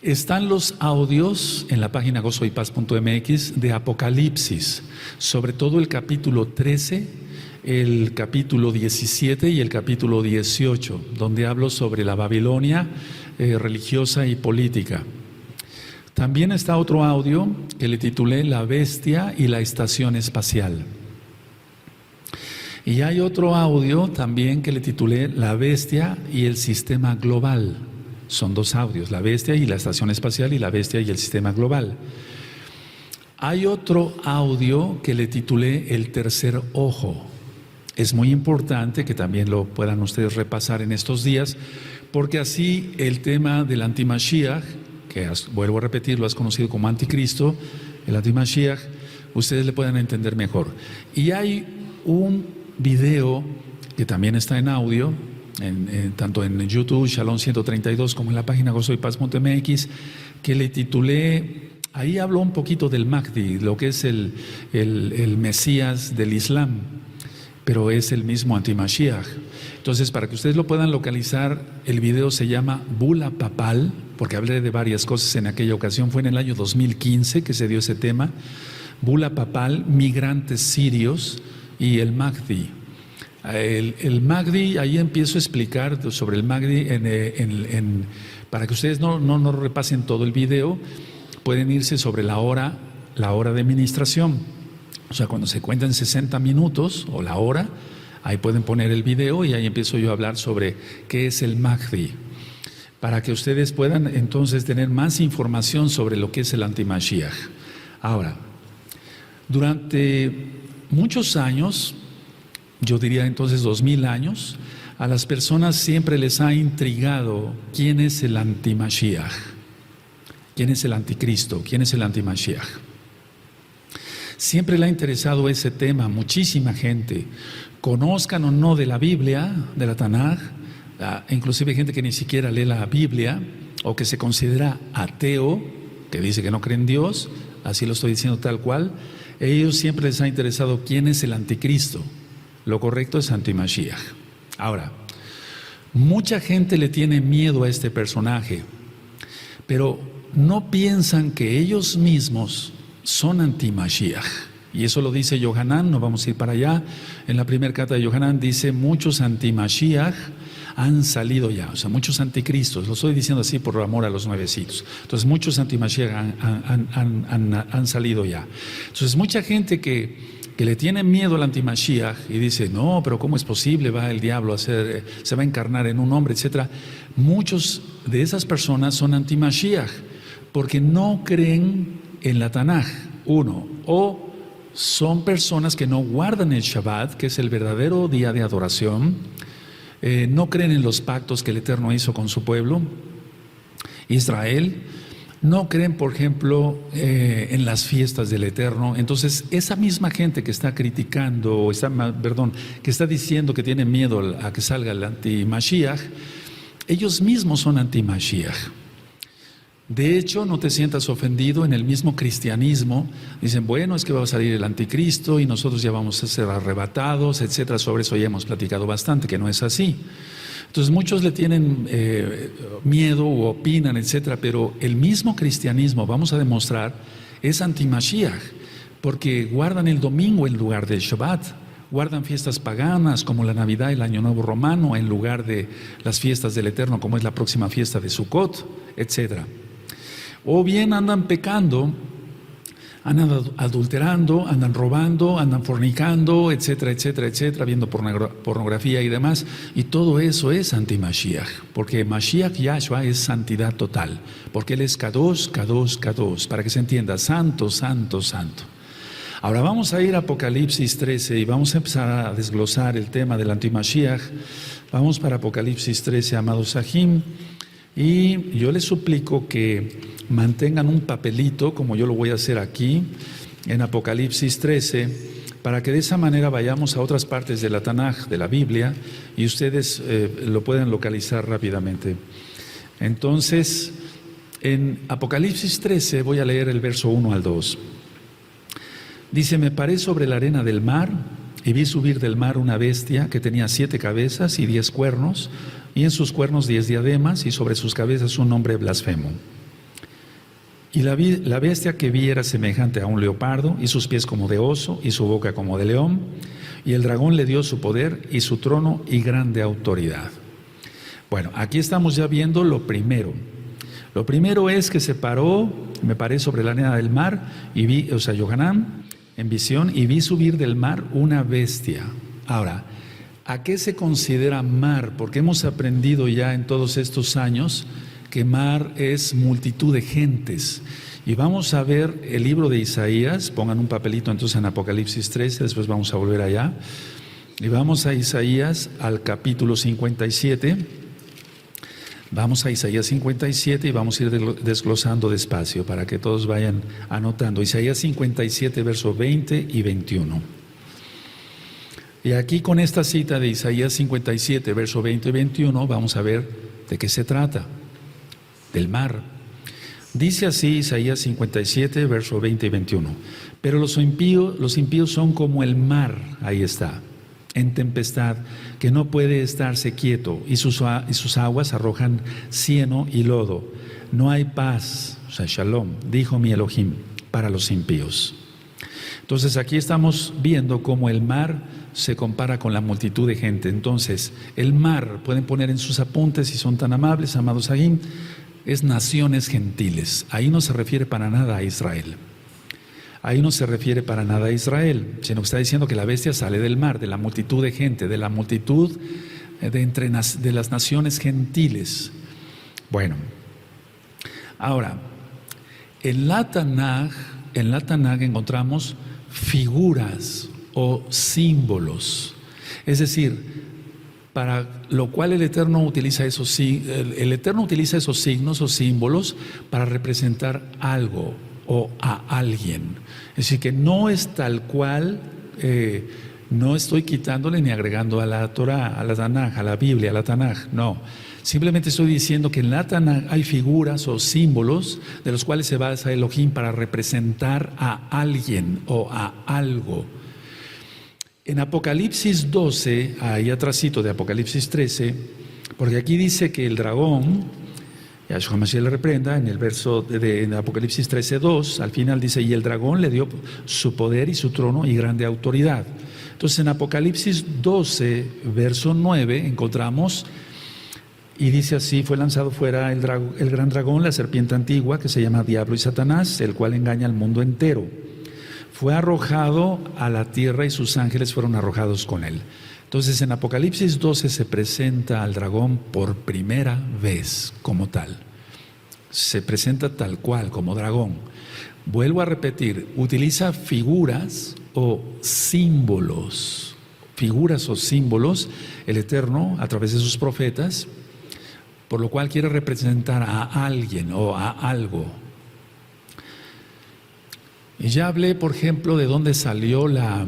Están los audios en la página gozoypaz.mx de Apocalipsis, sobre todo el capítulo 13, el capítulo 17 y el capítulo 18, donde hablo sobre la Babilonia religiosa y política. También está otro audio que le titulé La Bestia y la Estación Espacial. Y hay otro audio también que le titulé La Bestia y el Sistema Global. Son dos audios, La Bestia y la Estación Espacial y La Bestia y el Sistema Global. Hay otro audio que le titulé El Tercer Ojo. Es muy importante que también lo puedan ustedes repasar en estos días, porque así el tema del antimashiach, que vuelvo a repetir, lo has conocido como anticristo, el antimashiach, ustedes le puedan entender mejor. Y hay un video que también está en audio, tanto en YouTube, Shalom 132, como en la página gozoypaz.mx, que le titulé, ahí hablo un poquito del Mahdi, lo que es el Mesías del Islam, pero es el mismo antimashiach. Entonces, para que ustedes lo puedan localizar, el video se llama Bula Papal, porque hablé de varias cosas en aquella ocasión, fue en el año 2015 que se dio ese tema, Bula Papal, migrantes sirios y el Mahdi. El Mahdi, ahí empiezo a explicar sobre el Mahdi, para que ustedes no repasen todo el video, pueden irse sobre la hora de administración. O sea, cuando se cuentan 60 minutos o la hora, ahí pueden poner el video y ahí empiezo yo a hablar sobre qué es el Mahdi, para que ustedes puedan entonces tener más información sobre lo que es el antimashiach. Ahora, durante muchos años, yo diría entonces 2000 años, a las personas siempre les ha intrigado quién es el antimashiach, quién es el anticristo, quién es el antimashiach. Siempre le ha interesado ese tema, muchísima gente, conozcan o no de la Biblia, de la Tanaj, inclusive gente que ni siquiera lee la Biblia o que se considera ateo, que dice que no cree en Dios, así lo estoy diciendo tal cual, a ellos siempre les ha interesado quién es el anticristo. Lo correcto es antimashiach. Ahora, mucha gente le tiene miedo a este personaje, pero no piensan que ellos mismos son antimashiach. Y eso lo dice Yohanan, no vamos a ir para allá. En la primera carta de Yohanan dice, muchos antimashiach han salido ya, o sea, muchos anticristos, lo estoy diciendo así por amor a los nuevecitos. Entonces, muchos antimashiach han salido ya. Entonces, mucha gente que le tiene miedo al antimashiach y dice, no, pero ¿cómo es posible? Va el diablo se va a encarnar en un hombre, etcétera. Muchos de esas personas son antimashiach porque no creen en la Tanaj, o son personas que no guardan el Shabbat, que es el verdadero día de adoración, no creen en los pactos que el Eterno hizo con su pueblo, Israel, no creen, por ejemplo, en las fiestas del Eterno. Entonces, esa misma gente que está criticando, que está diciendo que tiene miedo a que salga el anti-Mashiach, ellos mismos son anti-Mashiach. De hecho, no te sientas ofendido, en el mismo cristianismo dicen, bueno, es que va a salir el anticristo y nosotros ya vamos a ser arrebatados, etcétera. Sobre eso ya hemos platicado bastante, que no es así. Entonces muchos le tienen miedo o opinan, etcétera, pero el mismo cristianismo, vamos a demostrar, es anti-Mashiach, porque guardan el domingo en lugar del Shabbat, guardan fiestas paganas como la Navidad y el Año Nuevo Romano en lugar de las fiestas del Eterno, como es la próxima fiesta de Sukkot, etcétera. O bien andan pecando, andan adulterando, andan robando, andan fornicando, etcétera, etcétera, etcétera, viendo pornografía y demás, y todo eso es anti-Mashiach, porque Mashiach Yahshua es santidad total, porque Él es Kadosh, Kadosh, Kadosh, para que se entienda, santo, santo, santo. Ahora vamos a ir a Apocalipsis 13 y vamos a empezar a desglosar el tema del anti-Mashiach. Vamos para Apocalipsis 13, amados Sahim, y yo les suplico que mantengan un papelito, como yo lo voy a hacer aquí, en Apocalipsis 13, para que de esa manera vayamos a otras partes de la Tanaj, de la Biblia, y ustedes lo pueden localizar rápidamente. Entonces, en Apocalipsis 13 voy a leer el verso 1 al 2. Dice, me paré sobre la arena del mar y vi subir del mar una bestia que tenía 7 cabezas y 10 cuernos, y en sus cuernos 10 diademas, y sobre sus cabezas un nombre blasfemo. Y la bestia que vi era semejante a un leopardo, y sus pies como de oso, y su boca como de león. Y el dragón le dio su poder, y su trono, y grande autoridad. Bueno, aquí estamos ya viendo lo primero. Lo primero es que se paró, me paré sobre la arena del mar, y vi, Yohanan, en visión, y vi subir del mar una bestia. Ahora, ¿a qué se considera mar? Porque hemos aprendido ya en todos estos años que mar es multitud de gentes. Y vamos a ver el libro de Isaías, pongan un papelito entonces en Apocalipsis 13, después vamos a volver allá. Y vamos a Isaías al capítulo 57. Vamos a Isaías 57 y vamos a ir desglosando despacio para que todos vayan anotando. Isaías 57, versos 20 y 21. Y aquí con esta cita de Isaías 57, versos 20 y 21, vamos a ver de qué se trata. Del mar. Dice así Isaías 57, versos 20 y 21. Pero los impíos son como el mar, ahí está, en tempestad, que no puede estarse quieto, y sus aguas arrojan cieno y lodo. No hay paz, shalom, dijo mi Elohim, para los impíos. Entonces aquí estamos viendo cómo el mar se compara con la multitud de gente. Entonces, el mar, pueden poner en sus apuntes si son tan amables, amados Agim, es naciones gentiles. Ahí no se refiere para nada a Israel. Ahí no se refiere para nada a Israel, sino que está diciendo que la bestia sale del mar, de la multitud de gente, de la multitud de las naciones gentiles. Bueno, ahora, en la Tanaj encontramos figuras o símbolos. Es decir, para lo cual el Eterno utiliza esos signos o símbolos para representar algo o a alguien. Es decir, que no es tal cual, no estoy quitándole ni agregando a la Torah, a la Tanaj, a la Biblia, a la Tanaj, no. Simplemente estoy diciendo que en la Tanaj hay figuras o símbolos de los cuales se basa Elohim para representar a alguien o a algo. En Apocalipsis 12, ahí atrásito de Apocalipsis 13, porque aquí dice que el dragón, Yahshua Mashiach le reprenda, en el verso de Apocalipsis 13, 2, al final dice, y el dragón le dio su poder y su trono y grande autoridad. Entonces en Apocalipsis 12, verso 9, encontramos, y dice así, fue lanzado fuera el gran dragón, la serpiente antigua, que se llama Diablo y Satanás, el cual engaña al mundo entero. Fue arrojado a la tierra y sus ángeles fueron arrojados con él. Entonces en Apocalipsis 12 se presenta al dragón por primera vez como tal. Se presenta tal cual, como dragón. Vuelvo a repetir, utiliza figuras o símbolos. Figuras o símbolos, el Eterno, a través de sus profetas, por lo cual quiere representar a alguien o a algo. Y ya hablé, por ejemplo, de dónde salió la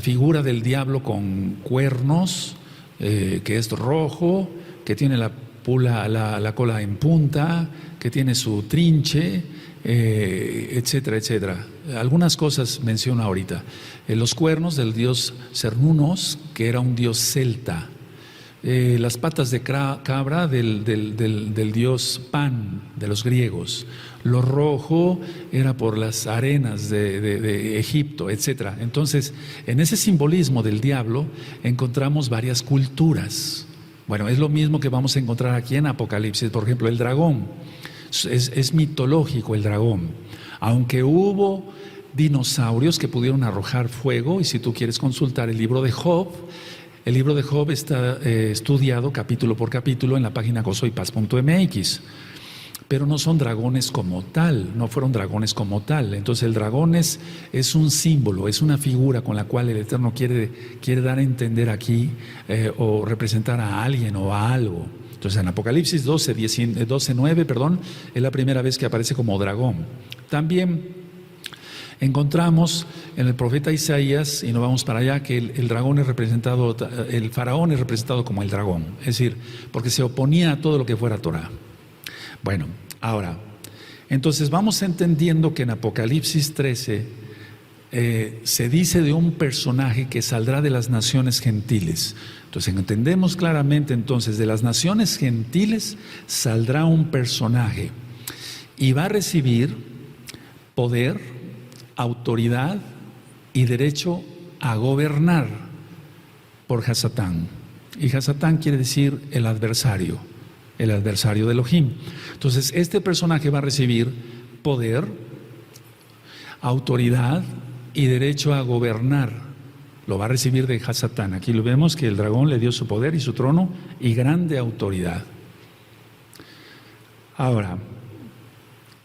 figura del diablo con cuernos, que es rojo, que tiene la cola en punta, que tiene su trinche, etcétera, etcétera. Algunas cosas menciono ahorita. Los cuernos del dios Cernunnos, que era un dios celta. Las patas de cabra del dios Pan, de los griegos. Lo rojo era por las arenas de Egipto, etc. Entonces, en ese simbolismo del diablo encontramos varias culturas. Bueno, es lo mismo que vamos a encontrar aquí en Apocalipsis. Por ejemplo, el dragón. Es mitológico el dragón. Aunque hubo dinosaurios que pudieron arrojar fuego, y si tú quieres consultar el libro de Job está estudiado capítulo por capítulo en la página gozoypaz.mx. Pero no son dragones como tal, no fueron dragones como tal. Entonces el dragón es un símbolo, es una figura con la cual el Eterno quiere dar a entender aquí o representar a alguien o a algo. Entonces en Apocalipsis 12:9, es la primera vez que aparece como dragón. También encontramos en el profeta Isaías, y nos vamos para allá, que el faraón es representado como el dragón, es decir, porque se oponía a todo lo que fuera Torah. Bueno, ahora, entonces vamos entendiendo que en Apocalipsis 13 se dice de un personaje que saldrá de las naciones gentiles. Entonces entendemos claramente entonces, de las naciones gentiles saldrá un personaje. y va a recibir poder, autoridad y derecho a gobernar por Hasatán. Y Hasatán quiere decir el adversario de Elohim. Entonces, este personaje va a recibir poder, autoridad y derecho a gobernar. Lo va a recibir de Hasatán. Aquí lo vemos que el dragón le dio su poder y su trono y grande autoridad. Ahora,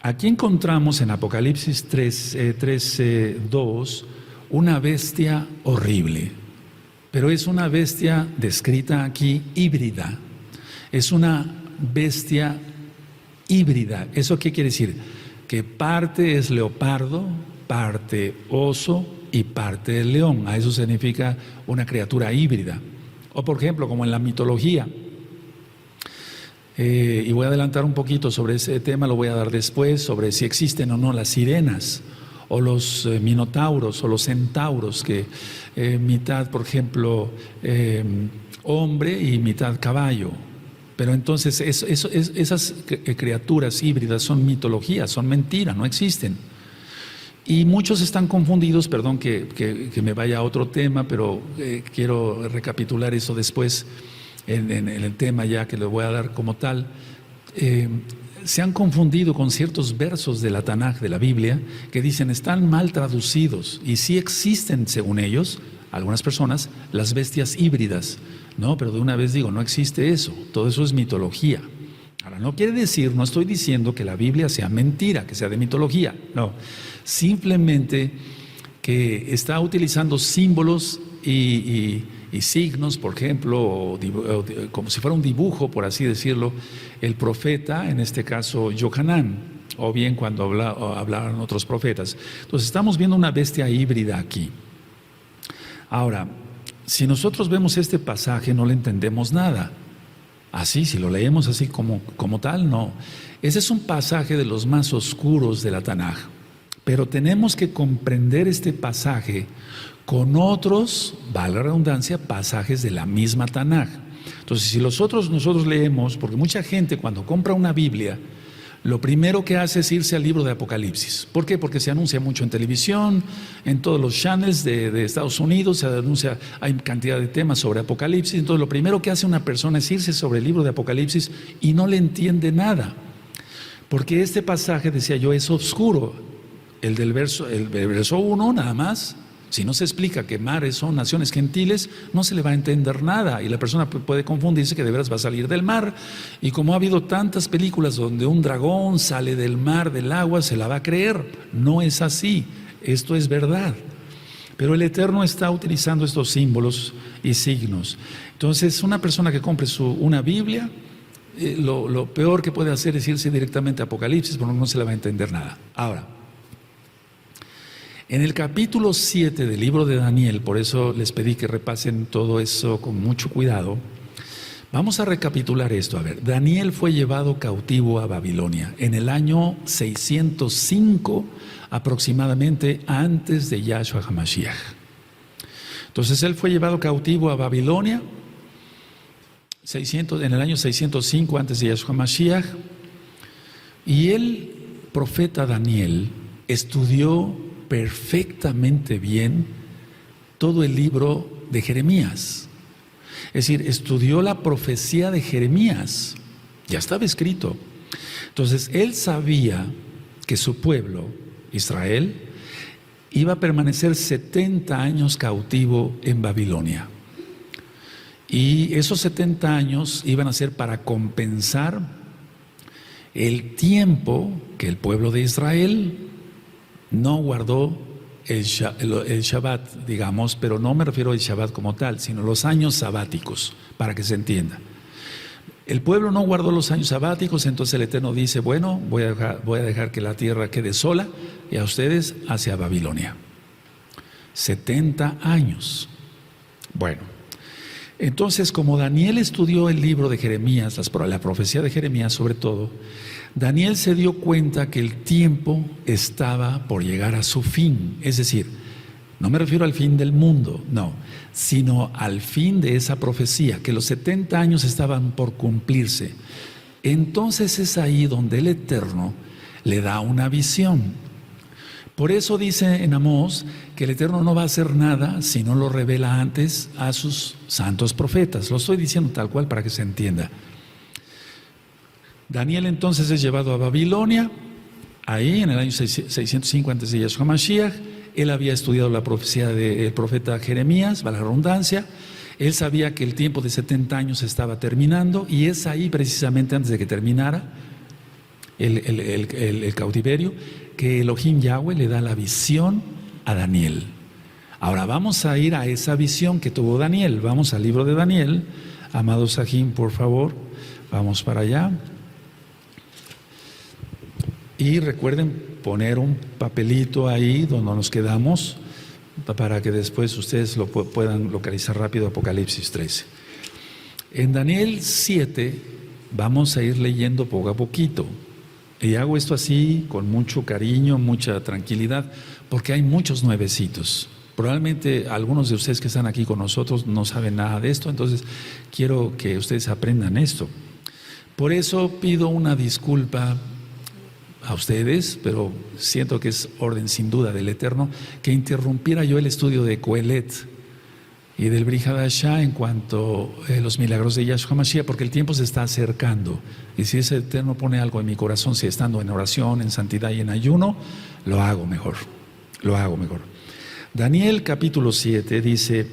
aquí encontramos en Apocalipsis 3:2 una bestia horrible, pero es una bestia descrita aquí híbrida. Es una bestia híbrida. ¿Eso qué quiere decir? Que parte es leopardo, parte oso y parte del león. A eso significa una criatura híbrida. O por ejemplo, como en la mitología. Y voy a adelantar un poquito sobre ese tema, lo voy a dar después, sobre si existen o no las sirenas, o los minotauros, o los centauros, que mitad, por ejemplo, hombre y mitad caballo. Pero entonces esas criaturas híbridas son mitologías, son mentiras, no existen. Y muchos están confundidos, perdón que me vaya a otro tema, pero quiero recapitular eso después en el tema ya que lo voy a dar como tal. Se han confundido con ciertos versos de la Tanaj, de la Biblia, que dicen están mal traducidos y sí existen, según ellos, algunas personas, las bestias híbridas. No, pero de una vez digo, no existe eso, todo eso es mitología. Ahora, no quiere decir, no estoy diciendo que la Biblia sea mentira, que sea de mitología, no. Simplemente que está utilizando símbolos y signos, por ejemplo, como si fuera un dibujo, por así decirlo, el profeta, en este caso Yohanan, o bien cuando hablaban otros profetas. Entonces estamos viendo una bestia híbrida aquí. Ahora, si nosotros vemos este pasaje no le entendemos nada. Así, si lo leemos así como tal, no. Ese es un pasaje de los más oscuros de la Tanaj. Pero tenemos que comprender este pasaje con otros, vale la redundancia, pasajes de la misma Tanaj. Entonces, si nosotros leemos, porque mucha gente cuando compra una Biblia, lo primero que hace es irse al libro de Apocalipsis. ¿Por qué? Porque se anuncia mucho en televisión, en todos los channels de Estados Unidos, se anuncia, hay cantidad de temas sobre Apocalipsis. Entonces, lo primero que hace una persona es irse sobre el libro de Apocalipsis y no le entiende nada. Porque este pasaje, decía yo, es oscuro. El verso 1 nada más. Si no se explica que mares son naciones gentiles, no se le va a entender nada y la persona puede confundirse que de veras va a salir del mar. Y como ha habido tantas películas donde un dragón sale del mar, del agua, se la va a creer. No es así, esto es verdad. Pero el Eterno está utilizando estos símbolos y signos. Entonces, una persona que compre una Biblia, lo peor que puede hacer es irse directamente a Apocalipsis, porque no se le va a entender nada. Ahora, en el capítulo 7 del libro de Daniel, por eso les pedí que repasen todo eso con mucho cuidado, vamos a recapitular esto. A ver, Daniel fue llevado cautivo a Babilonia en el año 605 aproximadamente antes de Yahshua HaMashiach. Entonces él fue llevado cautivo a Babilonia en el año 605 antes de Yahshua HaMashiach, y el profeta Daniel estudió perfectamente bien todo el libro de Jeremías. Es decir, estudió la profecía de Jeremías, ya estaba escrito. Entonces, él sabía que su pueblo, Israel, iba a permanecer 70 años cautivo en Babilonia. Y esos 70 años iban a ser para compensar el tiempo que el pueblo de Israel no guardó el Shabbat, digamos, pero no me refiero al Shabbat como tal, sino los años sabáticos, para que se entienda. El pueblo no guardó los años sabáticos, entonces el Eterno dice, bueno, voy a dejar que la tierra quede sola y a ustedes hacia Babilonia. 70 años. Bueno, entonces como Daniel estudió el libro de Jeremías, la profecía de Jeremías sobre todo, Daniel se dio cuenta que el tiempo estaba por llegar a su fin. Es decir, no me refiero al fin del mundo, no, sino al fin de esa profecía, que los 70 años estaban por cumplirse. Entonces es ahí donde el Eterno le da una visión. Por eso dice en Amós que el Eterno no va a hacer nada si no lo revela antes a sus santos profetas. Lo estoy diciendo tal cual para que se entienda. Daniel entonces es llevado a Babilonia, ahí en el año 605 antes de Yahshua Mashiach. Él había estudiado la profecía del profeta Jeremías, valga la redundancia. Él sabía que el tiempo de 70 años estaba terminando, y es ahí precisamente antes de que terminara el cautiverio que Elohim Yahweh le da la visión a Daniel. Ahora vamos a ir a esa visión que tuvo Daniel. Vamos al libro de Daniel. Amado Sahim, por favor, vamos para allá. Y recuerden poner un papelito ahí donde nos quedamos, para que después ustedes lo puedan localizar rápido. Apocalipsis 13. En Daniel 7 vamos a ir leyendo poco a poquito. Y hago esto así con mucho cariño, mucha tranquilidad, porque hay muchos nuevecitos. Probablemente algunos de ustedes que están aquí con nosotros no saben nada de esto, entonces quiero que ustedes aprendan esto. Por eso pido una disculpa a ustedes, pero siento que es orden sin duda del Eterno, que interrumpiera yo el estudio de Coelet y del Brit Hadashah en cuanto a los milagros de Yahshua Mashiach, porque el tiempo se está acercando, y si ese Eterno pone algo en mi corazón, si estando en oración, en santidad y en ayuno, lo hago mejor. Daniel capítulo 7 dice: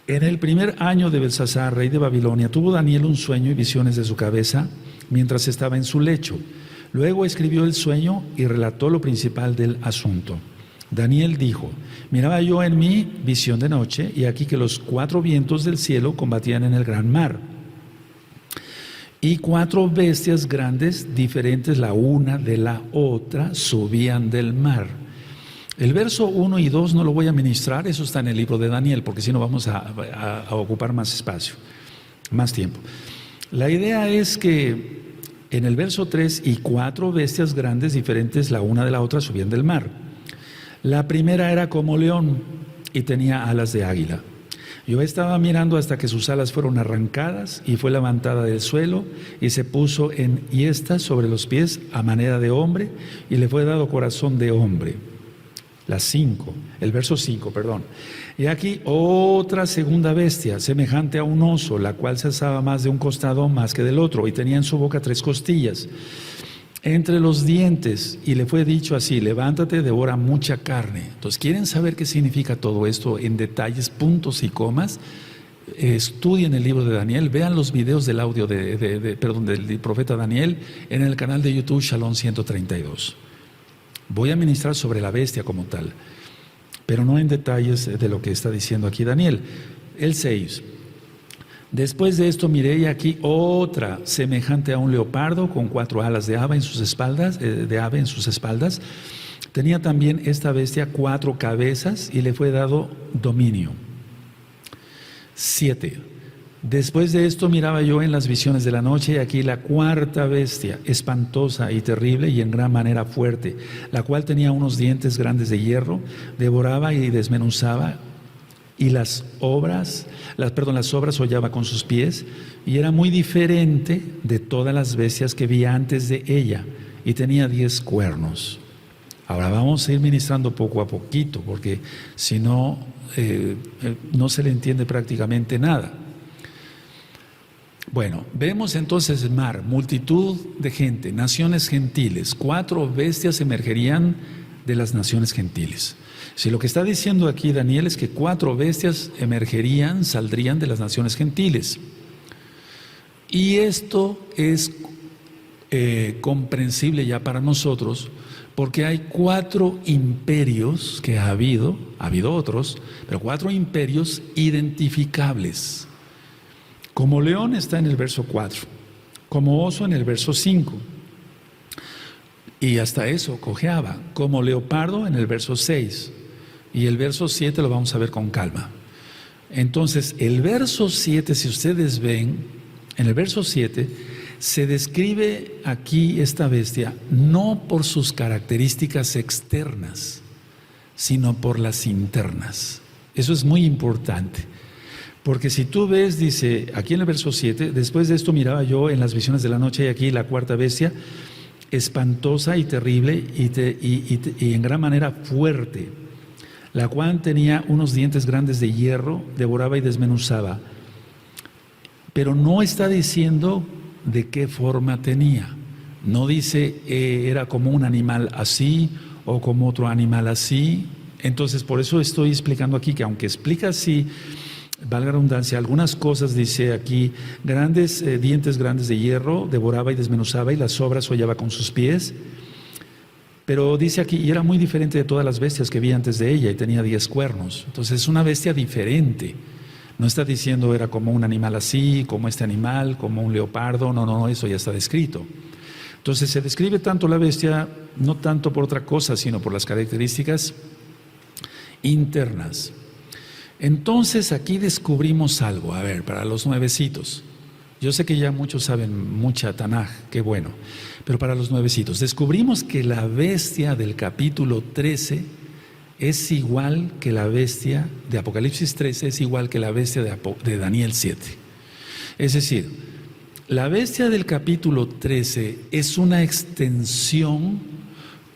en el primer año de Belsasar, rey de Babilonia, tuvo Daniel un sueño y visiones de su cabeza mientras estaba en su lecho. Luego escribió el sueño y relató lo principal del asunto. Daniel dijo: miraba yo en mi visión de noche, y aquí que los 4 vientos del cielo combatían en el gran mar, y 4 bestias grandes, diferentes la una de la otra, subían del mar. El verso 1 y 2 no lo voy a ministrar, eso está en el libro de Daniel, porque si no vamos a ocupar más espacio, más tiempo. La idea es que en el verso 3, y 4 bestias grandes, diferentes la una de la otra, subían del mar. La primera era como león y tenía alas de águila. Yo estaba mirando hasta que sus alas fueron arrancadas y fue levantada del suelo, y se puso en hiestas sobre los pies a manera de hombre, y le fue dado corazón de hombre. El verso 5, perdón. Y aquí otra segunda bestia, semejante a un oso, la cual se alzaba más de un costado más que del otro, y tenía en su boca 3 costillas entre los dientes, y le fue dicho así: levántate, devora mucha carne. Entonces, ¿quieren saber qué significa todo esto en detalles, puntos y comas? Estudien el libro de Daniel, vean los videos del audio del profeta Daniel en el canal de YouTube Shalom 132. Voy a ministrar sobre la bestia como tal, pero no en detalles de lo que está diciendo aquí Daniel. El 6. Después de esto miré, y aquí otra semejante a un leopardo, con 4 alas de ave en sus espaldas. Tenía también esta bestia 4 cabezas, y le fue dado dominio. 7. Después de esto miraba yo en las visiones de la noche, y aquí la 4ª bestia, espantosa y terrible y en gran manera fuerte, la cual tenía unos dientes grandes de hierro, devoraba y desmenuzaba, y las obras hollaba con sus pies, y era muy diferente de todas las bestias que vi antes de ella, y tenía 10 cuernos. Ahora vamos a ir ministrando poco a poquito, porque si no, no se le entiende prácticamente nada. Bueno, vemos entonces el mar, multitud de gente, naciones gentiles. 4 bestias emergerían de las naciones gentiles. Si lo que está diciendo aquí Daniel es que 4 bestias saldrían de las naciones gentiles. Y esto es comprensible ya para nosotros, porque hay 4 imperios que ha habido otros, pero 4 imperios identificables. Como león está en el verso 4, como oso en el verso 5, y hasta eso cojeaba, como leopardo en el verso 6, y el verso 7 lo vamos a ver con calma. Entonces, el verso 7, si ustedes ven, en el verso 7 se describe aquí esta bestia no por sus características externas, sino por las internas. Eso es muy importante. Porque si tú ves, dice aquí en el verso 7, después de esto miraba yo en las visiones de la noche, y aquí la 4ª bestia, espantosa y terrible y en gran manera fuerte, la cual tenía unos dientes grandes de hierro, devoraba y desmenuzaba. Pero no está diciendo de qué forma tenía. No dice era como un animal así o como otro animal así. Entonces, por eso estoy explicando aquí que aunque explica así, valga la redundancia, algunas cosas dice aquí, dientes grandes de hierro, devoraba y desmenuzaba y las sobras hollaba con sus pies. Pero dice aquí, y era muy diferente de todas las bestias que vi antes de ella y tenía 10 cuernos. Entonces es una bestia diferente. No está diciendo era como un animal así, como este animal, como un leopardo. No, eso ya está descrito. Entonces se describe tanto la bestia, no tanto por otra cosa, sino por las características internas. Entonces aquí descubrimos algo, a ver, para los nuevecitos. Yo sé que ya muchos saben mucha Tanaj, qué bueno, pero para los nuevecitos, descubrimos que la bestia del capítulo 13 es igual que la bestia de Apocalipsis 13, es igual que la bestia de Daniel 7. Es decir, la bestia del capítulo 13 es una extensión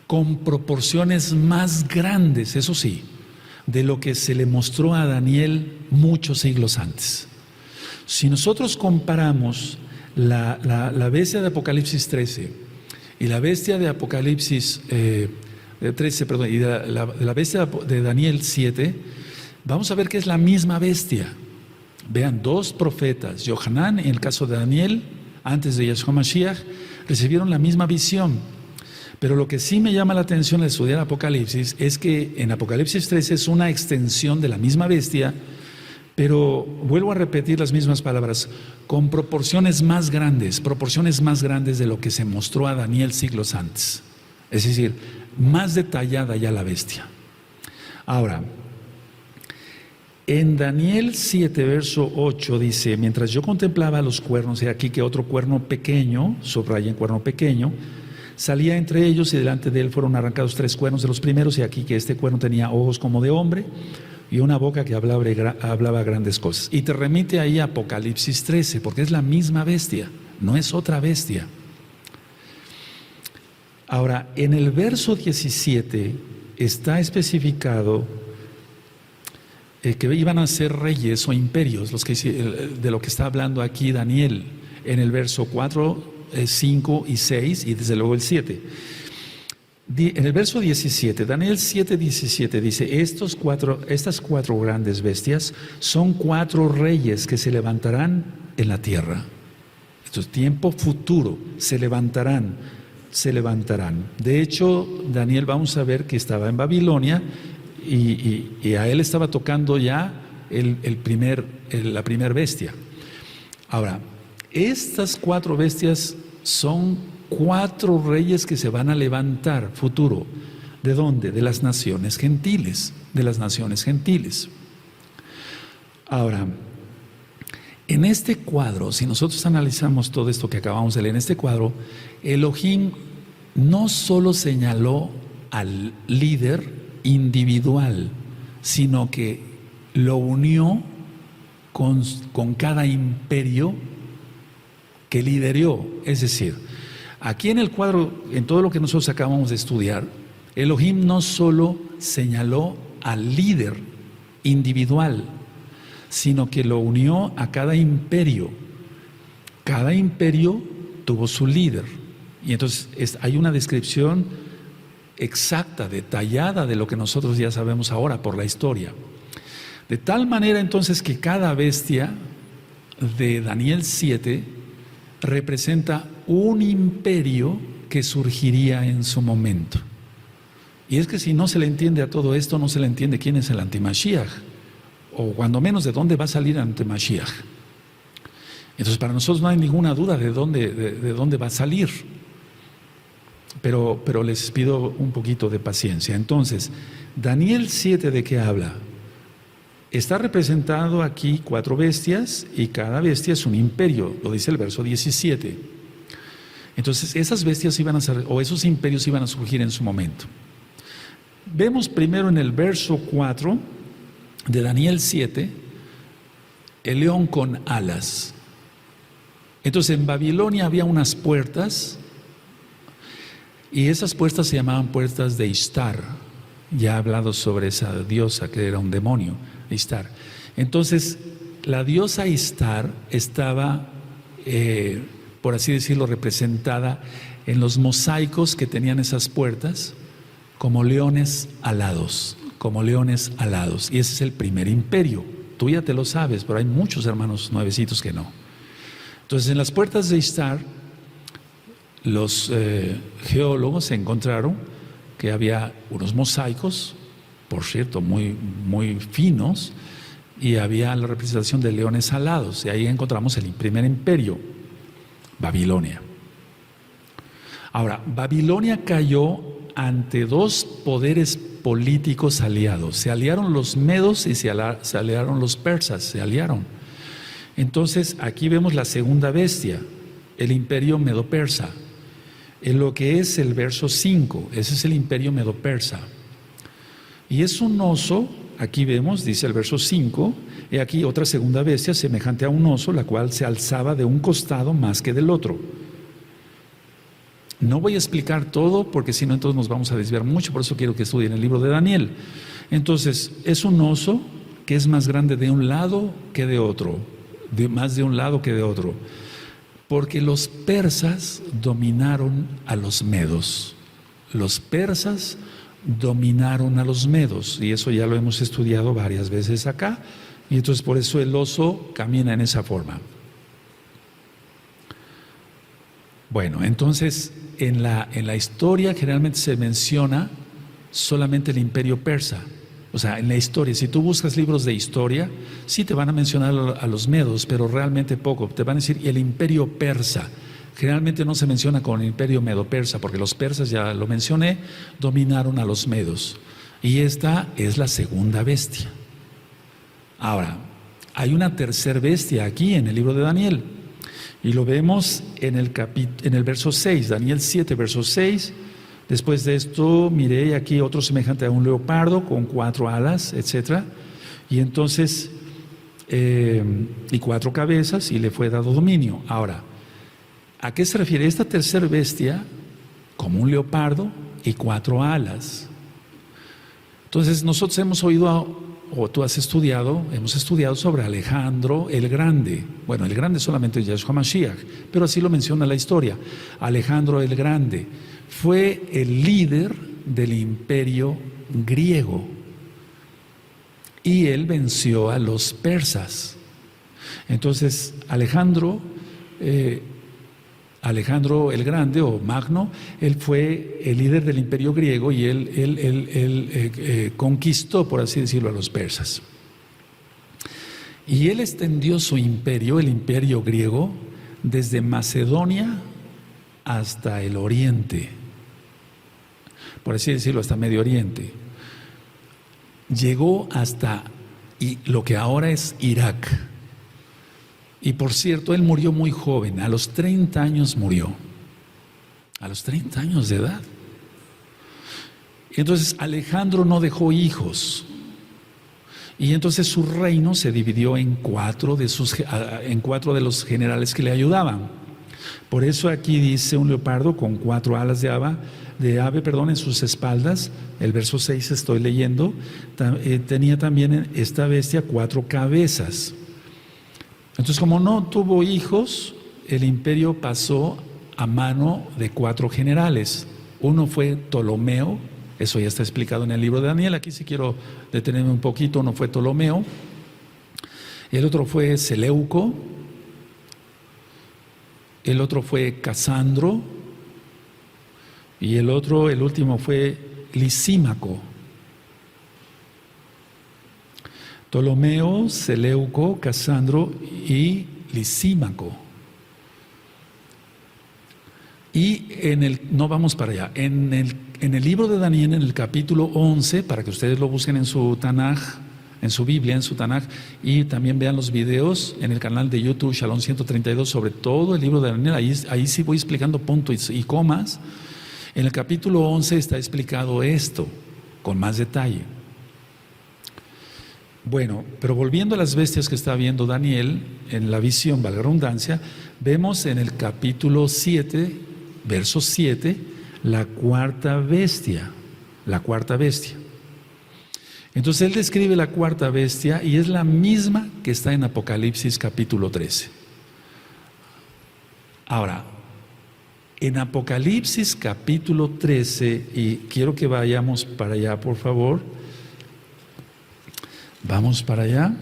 con proporciones más grandes, eso sí, de lo que se le mostró a Daniel muchos siglos antes. Si nosotros comparamos la bestia de Apocalipsis 13 y la bestia de Apocalipsis 13, perdón, y la bestia de Daniel 7, vamos a ver que es la misma bestia. Vean, dos profetas, Yohanan, en el caso de Daniel, antes de Yahshua Mashiach, recibieron la misma visión. Pero lo que sí me llama la atención al estudiar Apocalipsis es que en Apocalipsis 13 es una extensión de la misma bestia, pero vuelvo a repetir las mismas palabras, con proporciones más grandes de lo que se mostró a Daniel siglos antes. Es decir, más detallada ya la bestia. Ahora, en Daniel 7, verso 8 dice, mientras yo contemplaba los cuernos, he aquí que otro cuerno pequeño, subraya en cuerno pequeño, salía entre ellos y delante de él fueron arrancados 3 cuernos de los primeros, y aquí que este cuerno tenía ojos como de hombre y una boca que hablaba grandes cosas. Y te remite ahí a Apocalipsis 13, porque es la misma bestia, no es otra bestia. Ahora, en el verso 17 está especificado que iban a ser reyes o imperios, de lo que está hablando aquí Daniel, en el verso 4, 5 y 6 y desde luego el 7. En el verso 17, Daniel 7, 17 dice, estas 4 grandes bestias son 4 reyes que se levantarán en la tierra. Esto es tiempo futuro, se levantarán. De hecho, Daniel vamos a ver que estaba en Babilonia y a él estaba tocando ya la primer bestia. Ahora, estas 4 bestias son 4 reyes que se van a levantar futuro. ¿De dónde? De las naciones gentiles. Ahora, en este cuadro, si nosotros analizamos todo esto que acabamos de leer, en este cuadro, Elohim no solo señaló al líder individual, sino que lo unió con cada imperio que lideró. Es decir, aquí en el cuadro, en todo lo que nosotros acabamos de estudiar, Elohim no solo señaló al líder individual, sino que lo unió a cada imperio. Cada imperio tuvo su líder. Y entonces hay una descripción exacta, detallada de lo que nosotros ya sabemos ahora por la historia. De tal manera entonces que cada bestia de Daniel 7 representa un imperio que surgiría en su momento. Y es que si no se le entiende a todo esto, no se le entiende quién es el antimashiach, o cuando menos de dónde va a salir el antimashiach. Entonces para nosotros no hay ninguna duda de dónde va a salir. Pero les pido un poquito de paciencia. Entonces, Daniel 7, ¿de qué habla? Está representado aquí 4 bestias y cada bestia es un imperio, lo dice el verso 17. Entonces, esas bestias o esos imperios iban a surgir en su momento. Vemos primero en el verso 4 de Daniel 7, el león con alas. Entonces, en Babilonia había unas puertas Y esas puertas se llamaban puertas de Ishtar. Ya he hablado sobre esa diosa que era un demonio, Ishtar. Entonces, la diosa Ishtar estaba, por así decirlo, representada en los mosaicos que tenían esas puertas como leones alados, como leones alados. Y ese es el primer imperio. Tú ya te lo sabes, pero hay muchos hermanos nuevecitos que no. Entonces, en las puertas de Ishtar, los geólogos encontraron que había unos mosaicos, por cierto, muy, muy finos, y había la representación de leones alados. Y ahí encontramos el primer imperio, Babilonia. Ahora, Babilonia cayó ante dos poderes políticos aliados. Se aliaron los medos y se aliaron los persas, se aliaron. Entonces, aquí vemos la segunda bestia, el imperio medo-persa. En lo que es el verso 5, ese es el imperio medo-persa. Y es un oso, aquí vemos, dice el verso 5, y aquí otra segunda bestia semejante a un oso, la cual se alzaba de un costado más que del otro. No voy a explicar todo porque si no entonces nos vamos a desviar mucho, por eso quiero que estudien el libro de Daniel. Entonces, es un oso que es más grande de un lado que de otro, más de un lado que de otro. Porque los persas dominaron a los medos. Los persas dominaron a los medos. Y eso ya lo hemos estudiado varias veces acá. Y entonces por eso el oso camina en esa forma. Bueno, entonces en la historia generalmente se menciona solamente el imperio persa. O sea, en la historia, si tú buscas libros de historia, sí te van a mencionar a los medos, pero realmente poco. Te van a decir el imperio persa. Generalmente no se menciona con el imperio medo-persa, porque los persas, ya lo mencioné, dominaron a los medos. Y esta es la segunda bestia. Ahora, hay una tercera bestia aquí en el libro de Daniel. Y lo vemos en el verso 6, Daniel 7, verso 6. Después de esto miré aquí otro semejante a un leopardo con 4 alas, etc. Y entonces, y 4 cabezas, y le fue dado dominio. Ahora, ¿a qué se refiere esta tercera bestia? Como un leopardo y 4 alas. Entonces nosotros hemos oído, o tú has estudiado, hemos estudiado sobre Alejandro el Grande. Bueno, el Grande solamente es Yahshua Mashiach, pero así lo menciona la historia. Alejandro el Grande fue el líder del imperio griego y él venció a los persas. Entonces Alejandro el Grande o Magno, él fue el líder del imperio griego y él conquistó, por así decirlo, a los persas. Y él extendió su imperio, el imperio griego, desde Macedonia hasta el oriente, por así decirlo, hasta Medio Oriente. Llegó hasta lo que ahora es Irak. Y por cierto, él murió muy joven, a los 30 años murió, a los 30 años de edad. Y entonces Alejandro no dejó hijos. Y entonces su reino se dividió en 4 de los generales que le ayudaban. Por eso aquí dice un leopardo con 4 alas de ave, en sus espaldas. El verso 6 estoy leyendo. Tenía también esta bestia 4 cabezas. Entonces, como no tuvo hijos, el imperio pasó a mano de 4 generales. Uno fue Ptolomeo, eso ya está explicado en el libro de Daniel. Aquí sí quiero detenerme un poquito. Uno fue Ptolomeo, el otro fue Seleuco, el otro fue Casandro y el último fue Lisímaco. Ptolomeo, Seleuco, Casandro y Lisímaco. Y no vamos para allá, en el libro de Daniel, en el capítulo 11, para que ustedes lo busquen en su Tanaj, en su Biblia, en su Tanaj, y también vean los videos en el canal de YouTube Shalom 132 sobre todo el libro de Daniel. Ahí sí voy explicando puntos y comas. En el capítulo 11 está explicado esto con más detalle. Bueno, pero volviendo a las bestias que está viendo Daniel en la visión, valga la redundancia, vemos en el capítulo 7, verso 7, la cuarta bestia, la cuarta bestia. Entonces él describe la cuarta bestia y es la misma que está en Apocalipsis capítulo 13. Ahora, en Apocalipsis capítulo 13, y quiero que vayamos para allá, por favor. Vamos para allá.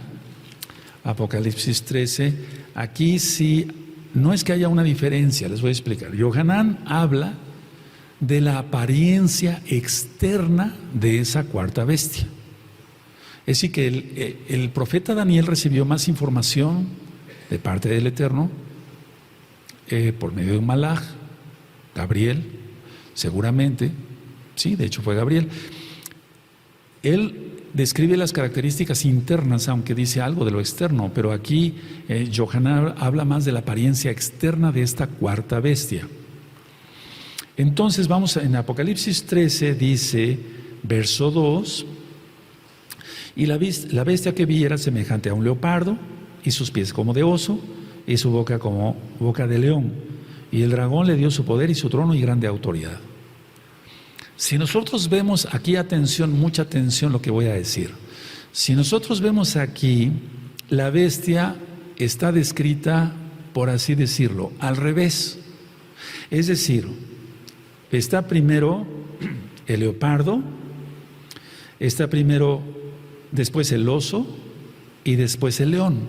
Apocalipsis 13. Aquí sí, no es que haya una diferencia, les voy a explicar. Yohanan habla de la apariencia externa de esa cuarta bestia. Es decir, que el profeta Daniel recibió más información de parte del Eterno por medio de un malaj, Gabriel, seguramente, sí, de hecho fue Gabriel. Él describe las características internas, aunque dice algo de lo externo, pero aquí Yohanan habla más de la apariencia externa de esta cuarta bestia. Entonces vamos en Apocalipsis 13, dice, verso 2, y la bestia que vi era semejante a un leopardo, y sus pies como de oso, y su boca como boca de león. Y el dragón le dio su poder y su trono y grande autoridad. Si nosotros vemos aquí, atención, mucha atención lo que voy a decir. Si nosotros vemos aquí, la bestia está descrita, por así decirlo, al revés. Es decir, está primero el leopardo, está primero, después el oso y después el león.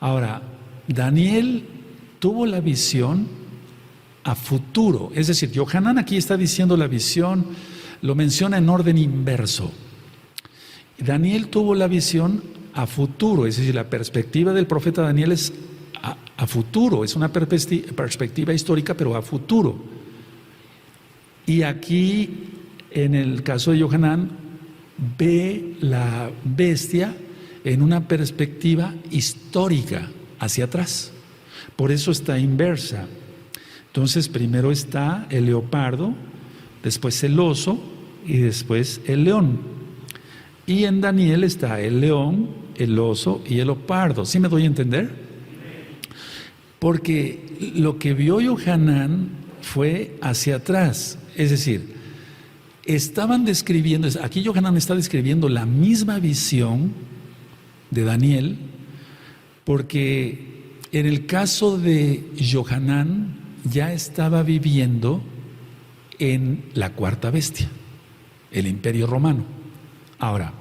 Ahora, Daniel tuvo la visión a futuro, es decir, Yohanan aquí está diciendo la visión, lo menciona en orden inverso. Daniel tuvo la visión a futuro, es decir, la perspectiva del profeta Daniel es a futuro, es una perspectiva histórica, pero a futuro. Y aquí, en el caso de Yohanan, ve la bestia en una perspectiva histórica, hacia atrás. Por eso está inversa. Entonces, primero está el leopardo, después el oso y después el león. Y en Daniel está el león, el oso y el leopardo. ¿Sí me doy a entender? Porque lo que vio Yohanan fue hacia atrás. Es decir, estaban describiendo, aquí Yohanan está describiendo la misma visión de Daniel, porque en el caso de Yohanan ya estaba viviendo en la cuarta bestia, el Imperio Romano. Ahora,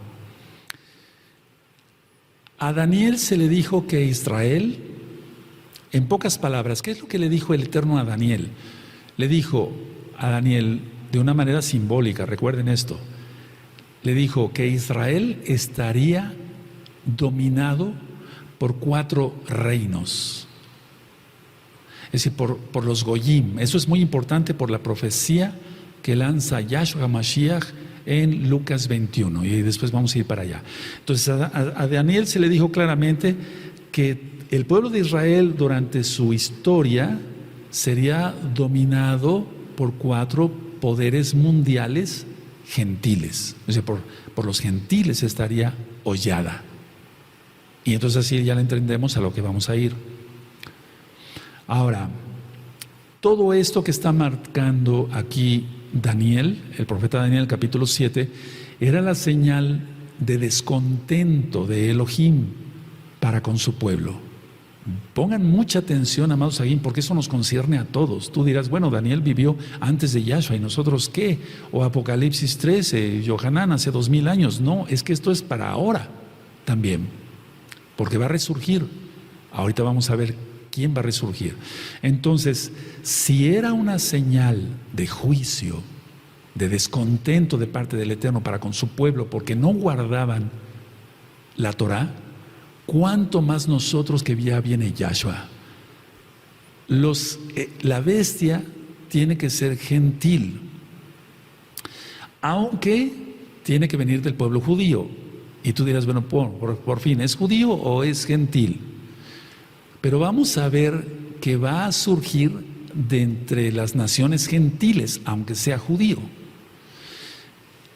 a Daniel se le dijo que Israel, en pocas palabras, ¿qué es lo que le dijo el Eterno a Daniel? Le dijo a Daniel de una manera simbólica, recuerden esto, le dijo que Israel estaría dominado por 4 reinos. Es decir, por los Goyim. Eso es muy importante por la profecía que lanza Yahshua HaMashiach en Lucas 21. Y después vamos a ir para allá. Entonces a Daniel se le dijo claramente que el pueblo de Israel durante su historia sería dominado por 4 poderes mundiales gentiles. Es decir, por los gentiles estaría hollada. Y entonces así ya le entendemos a lo que vamos a ir. Ahora, todo esto que está marcando aquí Daniel, el profeta Daniel, capítulo 7, era la señal de descontento de Elohim para con su pueblo. Pongan mucha atención, amados aquí, porque eso nos concierne a todos. Tú dirás, bueno, Daniel vivió antes de Yahshua, ¿y nosotros qué? O Apocalipsis 13, Yohanan hace 2000 años. No, es que esto es para ahora también, porque va a resurgir. Ahorita vamos a ver quién va a resurgir. Entonces, si era una señal de juicio, de descontento de parte del Eterno para con su pueblo, porque no guardaban la Torah, ¿cuánto más nosotros que ya viene Yahshua? La bestia tiene que ser gentil, aunque tiene que venir del pueblo judío. Y tú dirás, bueno, por fin, ¿es judío o es gentil? Pero vamos a ver que va a surgir de entre las naciones gentiles, aunque sea judío.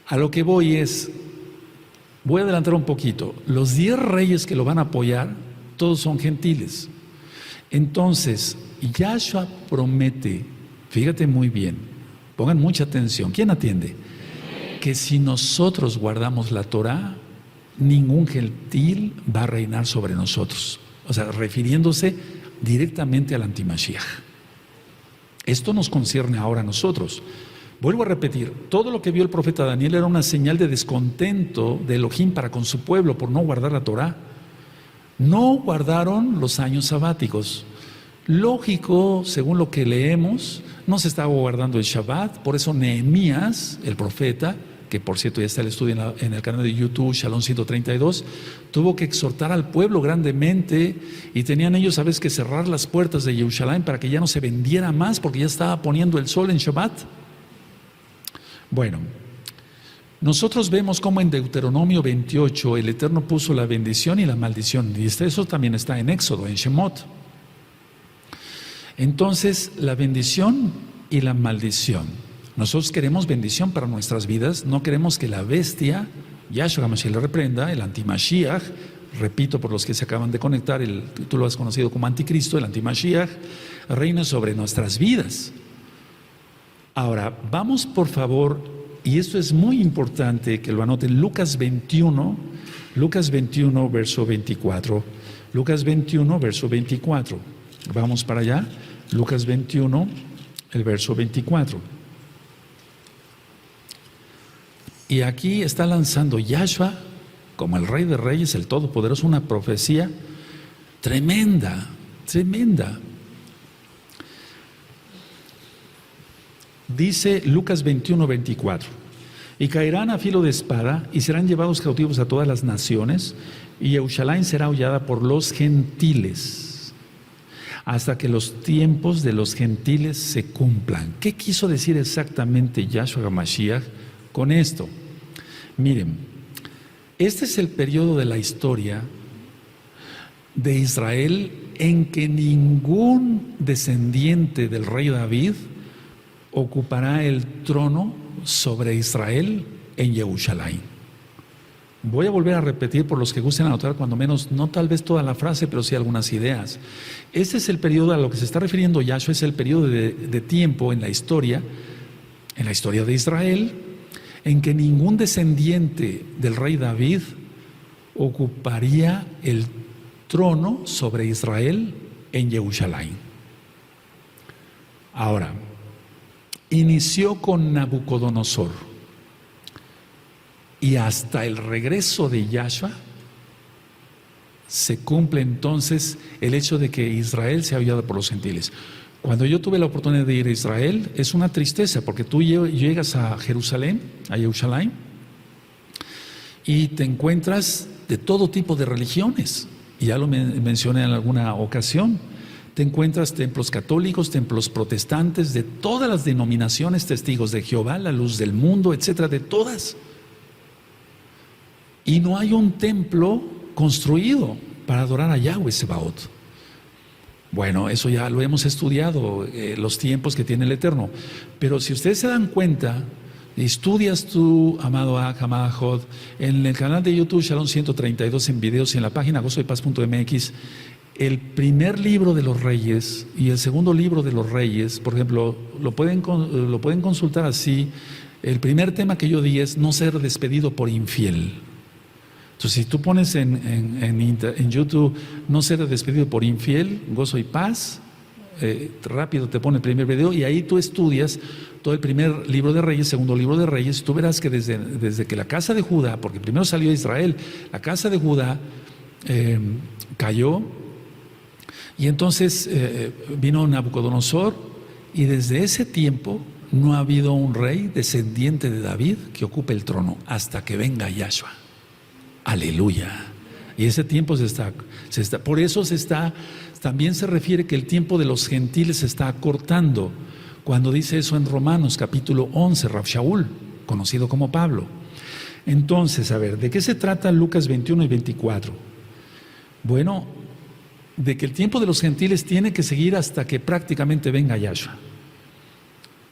A lo que voy a adelantar un poquito. Los 10 reyes que lo van a apoyar, todos son gentiles. Entonces, Yahshua promete, fíjate muy bien, Pongan mucha atención. ¿Quién atiende? Que si nosotros guardamos la Torah, ningún gentil va a reinar sobre nosotros. O sea, refiriéndose directamente al antimashiach. Esto nos concierne ahora a nosotros. Vuelvo a repetir, todo lo que vio el profeta Daniel era una señal de descontento de Elohim para con su pueblo por no guardar la Torah. No guardaron los años sabáticos. Lógico, según lo que leemos, no se estaba guardando el Shabbat, por eso Nehemías, el profeta, que por cierto ya está el estudio en el canal de YouTube, Shalom 132, tuvo que exhortar al pueblo grandemente y tenían ellos a veces que cerrar las puertas de Jerusalén para que ya no se vendiera más porque ya estaba poniendo el sol en Shabbat. Bueno, nosotros vemos cómo en Deuteronomio 28 el Eterno puso la bendición y la maldición, y eso también está en Éxodo, en Shemot. Entonces, la bendición y la maldición. Nosotros queremos bendición para nuestras vidas, no queremos que la bestia, Yahshua HaMashiach le reprenda, el antimashiach, repito por los que se acaban de conectar, tú lo has conocido como anticristo, el antimashiach, reine sobre nuestras vidas. Ahora, vamos por favor, y esto es muy importante que lo anoten, Lucas 21, verso 24. Lucas 21, verso 24. Vamos para allá. Lucas 21, el verso 24. Y aquí está lanzando Yahshua, como el Rey de Reyes, el Todopoderoso, una profecía tremenda, tremenda. Dice Lucas 21, 24. Y caerán a filo de espada y serán llevados cautivos a todas las naciones, y Jerusalén será hollada por los gentiles, hasta que los tiempos de los gentiles se cumplan. ¿Qué quiso decir exactamente Yahshua HaMashiach con esto? Miren, este es el periodo de la historia de Israel en que ningún descendiente del rey David ocupará el trono sobre Israel en Jerusalén. Voy a volver a repetir por los que gusten anotar cuando menos, no tal vez toda la frase, pero sí algunas ideas. Este es el periodo a lo que se está refiriendo Yahshua, es el periodo de tiempo en la historia de Israel, en que ningún descendiente del rey David ocuparía el trono sobre Israel en Jerusalén. Ahora, inició con Nabucodonosor y hasta el regreso de Yahshua se cumple entonces el hecho de que Israel sea hollada por los gentiles. Cuando yo tuve la oportunidad de ir a Israel, es una tristeza porque tú llegas a Jerusalén, y te encuentras de todo tipo de religiones, y ya lo mencioné en alguna ocasión. Te encuentras templos católicos, templos protestantes, de todas las denominaciones, testigos de Jehová, la luz del mundo, etcétera, de todas. Y no hay un templo construido para adorar a Yahweh Sebaot. Bueno, eso ya lo hemos estudiado, los tiempos que tiene el Eterno. Pero si ustedes se dan cuenta, estudias tú, amado Aj, amada Jod, en el canal de YouTube Shalom 132 en videos y en la página gozoypaz.mx, el primer libro de los reyes y el segundo libro de los reyes, por ejemplo, lo pueden consultar así. El primer tema que yo di es no ser despedido por infiel. Entonces, si tú pones en YouTube no ser despedido por infiel, gozo y paz, rápido te pone el primer video y ahí tú estudias todo el primer libro de Reyes, segundo libro de Reyes, y tú verás que desde que la casa de Judá, porque primero salió Israel, la casa de Judá cayó. Y entonces vino Nabucodonosor y desde ese tiempo no ha habido un rey descendiente de David que ocupe el trono hasta que venga Yahshua. Aleluya. Y ese tiempo por eso también se refiere que el tiempo de los gentiles se está acortando. Cuando dice eso en Romanos capítulo 11, Rav Shaul, conocido como Pablo. Entonces, a ver, ¿de qué se trata Lucas 21 y 24? Bueno, de que el tiempo de los gentiles tiene que seguir hasta que prácticamente venga Yahshua.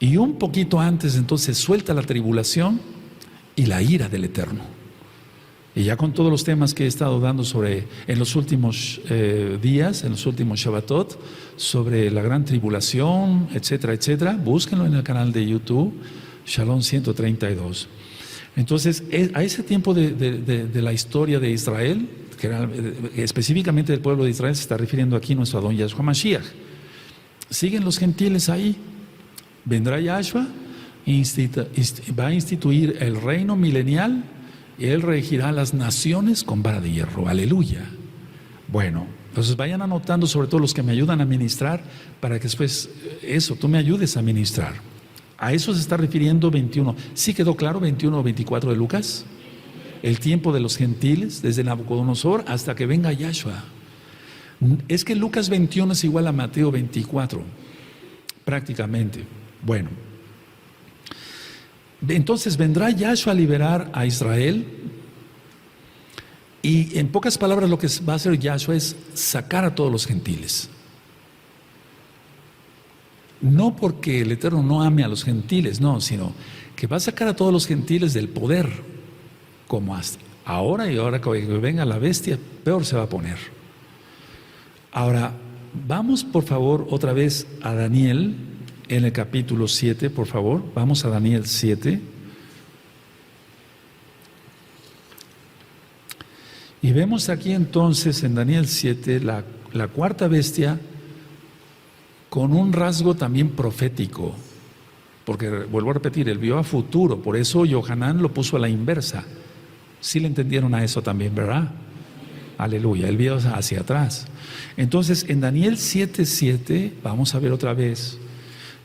Y un poquito antes entonces suelta la tribulación y la ira del Eterno. Y ya con todos los temas que he estado dando en los últimos días, en los últimos Shabbatot, sobre la gran tribulación, etcétera, etcétera, búsquenlo en el canal de YouTube, Shalom 132. Entonces, a ese tiempo de la historia de Israel, que era, específicamente del pueblo de Israel, se está refiriendo aquí nuestro Adón Yahshua Mashiach. Siguen los gentiles ahí. Vendrá Yahshua, va a instituir el reino milenial, y Él regirá las naciones con vara de hierro. Aleluya. Bueno, entonces vayan anotando, sobre todo los que me ayudan a ministrar, para que después tú me ayudes a ministrar. A eso se está refiriendo 21. ¿Sí quedó claro 21 o 24 de Lucas? El tiempo de los gentiles, desde Nabucodonosor hasta que venga Yahshua. Es que Lucas 21 es igual a Mateo 24, prácticamente. Bueno, entonces vendrá Yahshua a liberar a Israel, y en pocas palabras lo que va a hacer Yahshua es sacar a todos los gentiles. No porque el Eterno no ame a los gentiles, no, sino que va a sacar a todos los gentiles del poder, como hasta ahora, y ahora que venga la bestia, peor se va a poner. Ahora, vamos por favor otra vez a Daniel, en el capítulo 7, por favor, vamos a Daniel 7. Y vemos aquí entonces en Daniel 7 la cuarta bestia con un rasgo también profético, porque vuelvo a repetir, él vio a futuro, por eso Yohanan lo puso a la inversa. Sí le entendieron a eso también, ¿verdad? Aleluya, él vio hacia atrás. Entonces en Daniel 7:7, vamos a ver otra vez.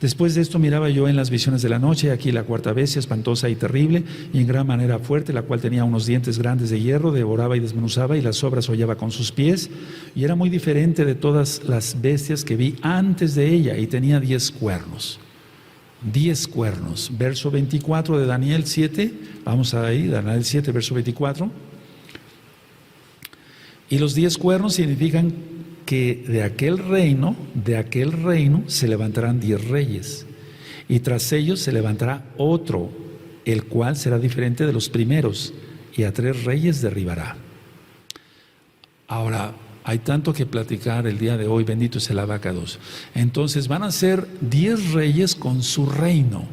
Después de esto miraba yo en las visiones de la noche, aquí la cuarta bestia, espantosa y terrible, y en gran manera fuerte, la cual tenía unos dientes grandes de hierro, devoraba y desmenuzaba, y las sobras hollaba con sus pies, y era muy diferente de todas las bestias que vi antes de ella, y tenía 10 cuernos. 10 cuernos. Verso 24 de Daniel 7, vamos ahí, Daniel 7, verso 24. Y los 10 cuernos significan que de aquel reino se levantarán 10 reyes, y tras ellos se levantará otro, el cual será diferente de los primeros, y a 3 reyes derribará. Ahora, hay tanto que platicar el día de hoy, bendito es el abacados. Entonces van a ser 10 reyes con su reino.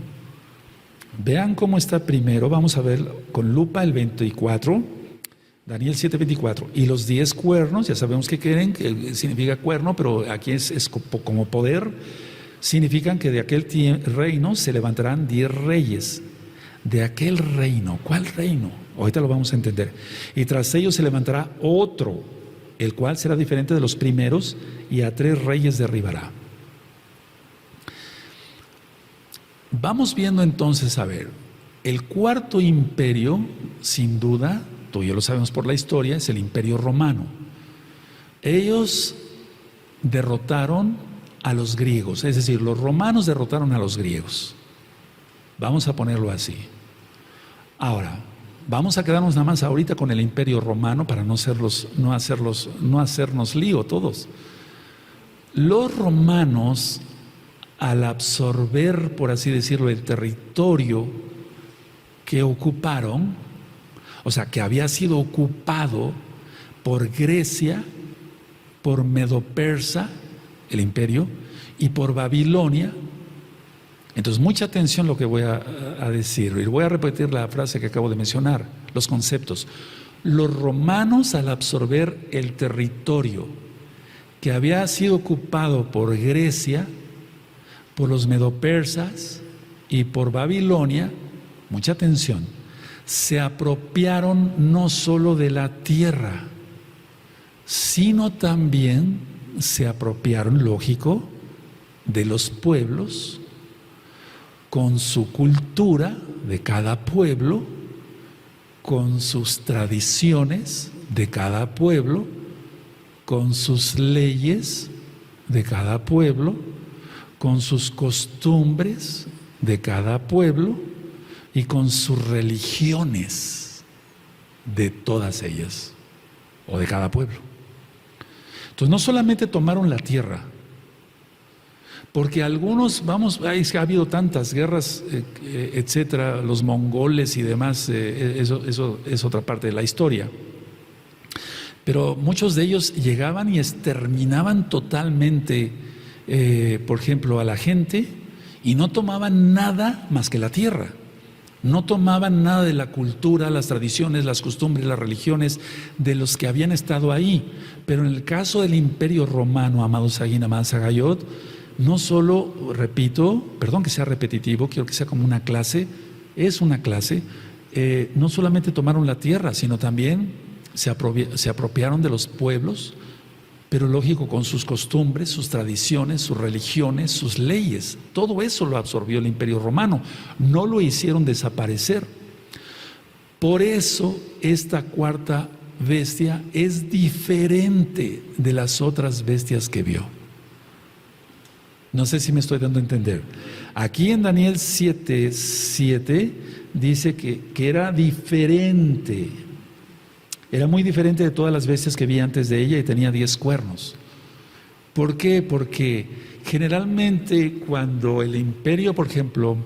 Vean cómo está primero, vamos a ver con lupa el 24, Daniel 7:24, y los 10 cuernos, ya sabemos que significa cuerno, pero aquí es como poder, significan que de aquel reino se levantarán 10 reyes. De aquel reino, ¿cuál reino? Ahorita lo vamos a entender. Y tras ellos se levantará otro, el cual será diferente de los primeros, y a 3 reyes derribará. Vamos viendo entonces, a ver, el cuarto imperio, sin duda, tú y yo lo sabemos por la historia, es el Imperio Romano. Ellos derrotaron a los griegos, es decir, los romanos derrotaron a los griegos. Vamos a ponerlo así. Ahora, vamos a quedarnos nada más ahorita con el Imperio Romano para no hacernos lío todos. Los romanos, al absorber, por así decirlo, el territorio que ocuparon, o sea, que había sido ocupado por Grecia, por Medo-Persa, el imperio, y por Babilonia. Entonces, mucha atención lo que voy a decir. Y voy a repetir la frase que acabo de mencionar, los conceptos. Los romanos, al absorber el territorio que había sido ocupado por Grecia, por los Medo-Persas y por Babilonia, mucha atención, se apropiaron no solo de la tierra, sino también se apropiaron, lógico, de los pueblos, con su cultura de cada pueblo, con sus tradiciones de cada pueblo, con sus leyes de cada pueblo, con sus costumbres de cada pueblo, y con sus religiones de todas ellas, o de cada pueblo. Entonces no solamente tomaron la tierra, Porque algunos, ha habido tantas guerras, etcétera, los mongoles y demás, eso es otra parte de la historia. Pero muchos de ellos llegaban y exterminaban totalmente, por ejemplo, a la gente y no tomaban nada más que la tierra. No tomaban nada de la cultura, las tradiciones, las costumbres, las religiones de los que habían estado ahí. Pero en el caso del Imperio Romano, amado Saguín, amada Sagayot, no solo, repito, perdón que sea repetitivo, quiero que sea como una clase, es una clase, no solamente tomaron la tierra, sino también se apropiaron de los pueblos, pero lógico, con sus costumbres, sus tradiciones, sus religiones, sus leyes. Todo eso lo absorbió el Imperio Romano, no lo hicieron desaparecer. Por eso esta cuarta bestia es diferente de las otras bestias que vio. No sé si me estoy dando a entender. Aquí en Daniel 7:7 dice que era diferente. Era muy diferente de todas las bestias que vi antes de ella y tenía 10 cuernos. ¿Por qué? Porque generalmente cuando el imperio, por ejemplo,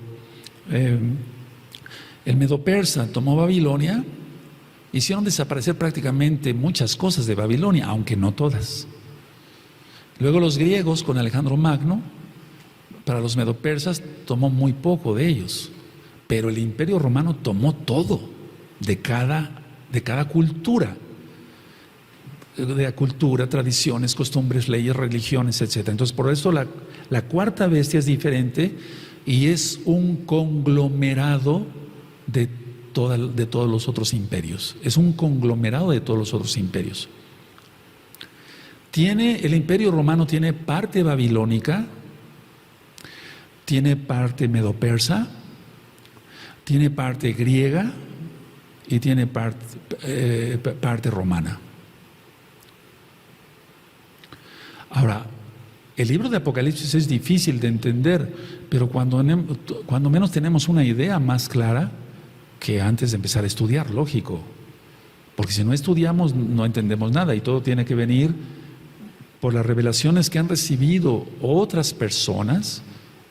el Medo-Persa tomó Babilonia, hicieron desaparecer prácticamente muchas cosas de Babilonia, aunque no todas. Luego los griegos con Alejandro Magno, para los medo-persas tomó muy poco de ellos, pero el Imperio Romano tomó todo de cada cultura, tradiciones, costumbres, leyes, religiones, etc. Entonces por eso la cuarta bestia es diferente y es un conglomerado de todos los otros imperios. Es un conglomerado de todos los otros imperios. El Imperio Romano tiene parte babilónica, tiene parte medo-persa, tiene parte griega y tiene parte romana. Ahora, el libro de Apocalipsis es difícil de entender, pero cuando menos tenemos una idea más clara que antes de empezar a estudiar, lógico. Porque si no estudiamos, no entendemos nada y todo tiene que venir por las revelaciones que han recibido otras personas,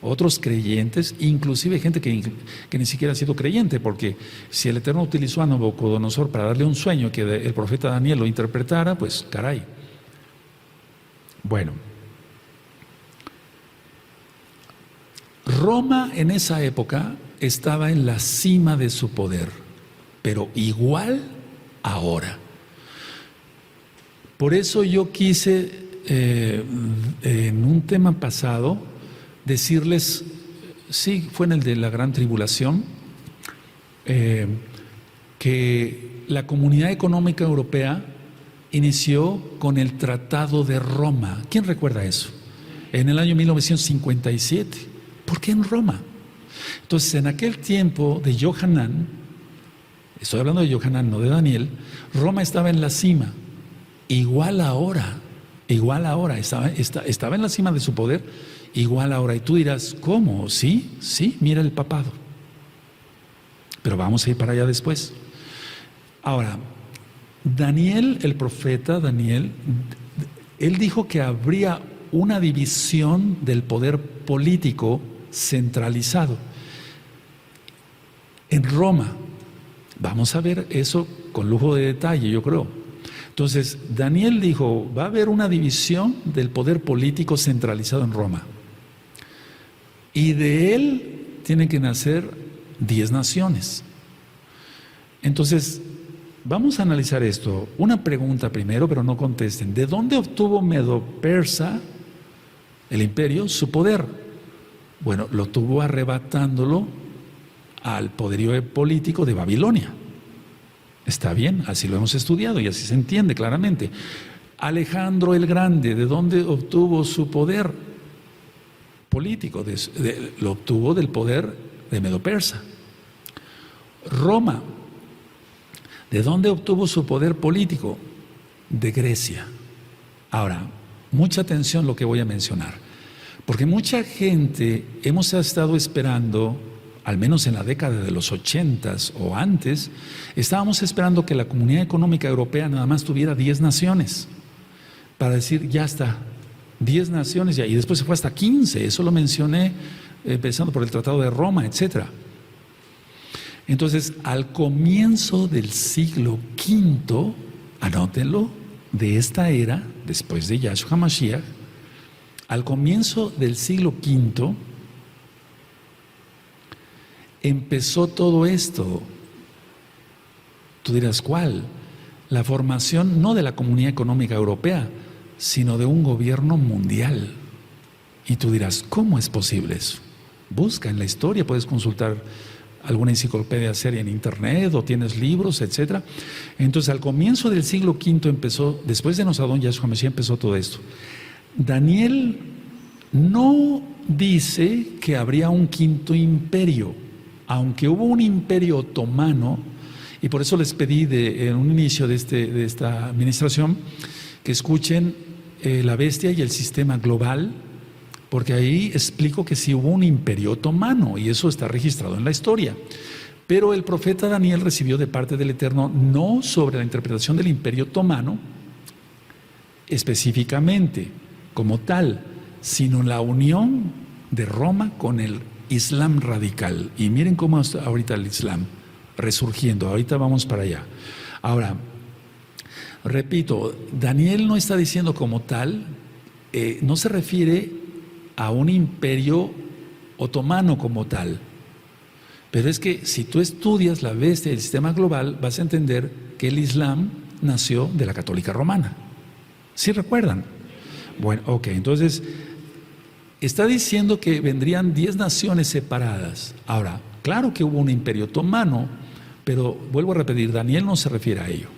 otros creyentes, inclusive gente que ni siquiera ha sido creyente, porque si el Eterno utilizó a Nabucodonosor para darle un sueño que el profeta Daniel lo interpretara, pues caray. Bueno, Roma en esa época estaba en la cima de su poder, pero igual ahora. Por eso yo quise, en un tema pasado, decirles, sí, fue en el de la Gran Tribulación, que la Comunidad Económica Europea inició con el Tratado de Roma. ¿Quién recuerda eso? En el año 1957. ¿Por qué en Roma? Entonces, en aquel tiempo de Johanán, estoy hablando de Johanán, no de Daniel, Roma estaba en la cima, igual ahora, estaba en la cima de su poder, igual ahora. Y tú dirás, ¿cómo? Sí, mira el papado. Pero vamos a ir para allá después. Ahora, Daniel, el profeta Daniel, él dijo que habría una división del poder político centralizado en Roma. Vamos a ver eso con lujo de detalle, yo creo. Entonces, Daniel dijo, va a haber una división del poder político centralizado en Roma. Y de él tienen que nacer 10 naciones. Entonces, vamos a analizar esto. Una pregunta primero, pero no contesten. ¿De dónde obtuvo Medo-Persa, el imperio, su poder? Bueno, lo tuvo arrebatándolo al poderío político de Babilonia. Está bien, así lo hemos estudiado y así se entiende claramente. Alejandro el Grande, ¿de dónde obtuvo su poder político? Lo obtuvo del poder de Medo-Persa. Roma, ¿de dónde obtuvo su poder político? De Grecia. Ahora, mucha atención lo que voy a mencionar, porque mucha gente hemos estado esperando, al menos en la década de los 80s o antes, estábamos esperando que la Comunidad Económica Europea nada más tuviera 10 naciones, para decir, ya está, 10 naciones ya, y después se fue hasta 15, eso lo mencioné empezando por el Tratado de Roma, etcétera. Entonces, al comienzo del siglo V, anótenlo, de esta era, después de Yahshua Mashiach, al comienzo del siglo V, empezó todo esto. Tú dirás, ¿cuál? La formación no de la Comunidad Económica Europea, sino de un gobierno mundial. Y tú dirás, ¿cómo es posible eso? Busca en la historia, puedes consultar alguna enciclopedia seria en internet o tienes libros, etc. Entonces, al comienzo del siglo V empezó, después de Nosadón Yahshua Mashiach empezó todo esto. Daniel no dice que habría un quinto imperio, aunque hubo un imperio otomano, y por eso les pedí en un inicio de esta administración que escuchen La Bestia y el Sistema Global, porque ahí explico que sí hubo un imperio otomano y eso está registrado en la historia. Pero el profeta Daniel recibió de parte del Eterno no sobre la interpretación del imperio otomano específicamente como tal, sino la unión de Roma con el Islam radical. Y miren cómo está ahorita el Islam resurgiendo, ahorita vamos para allá. Ahora, repito, Daniel no está diciendo como tal, no se refiere a un imperio otomano como tal. Pero es que si tú estudias La Bestia y el Sistema Global, vas a entender que el Islam nació de la católica romana. ¿Sí recuerdan? Bueno, ok, entonces está diciendo que vendrían 10 naciones separadas. Ahora, claro que hubo un imperio otomano, pero vuelvo a repetir, Daniel no se refiere a ello.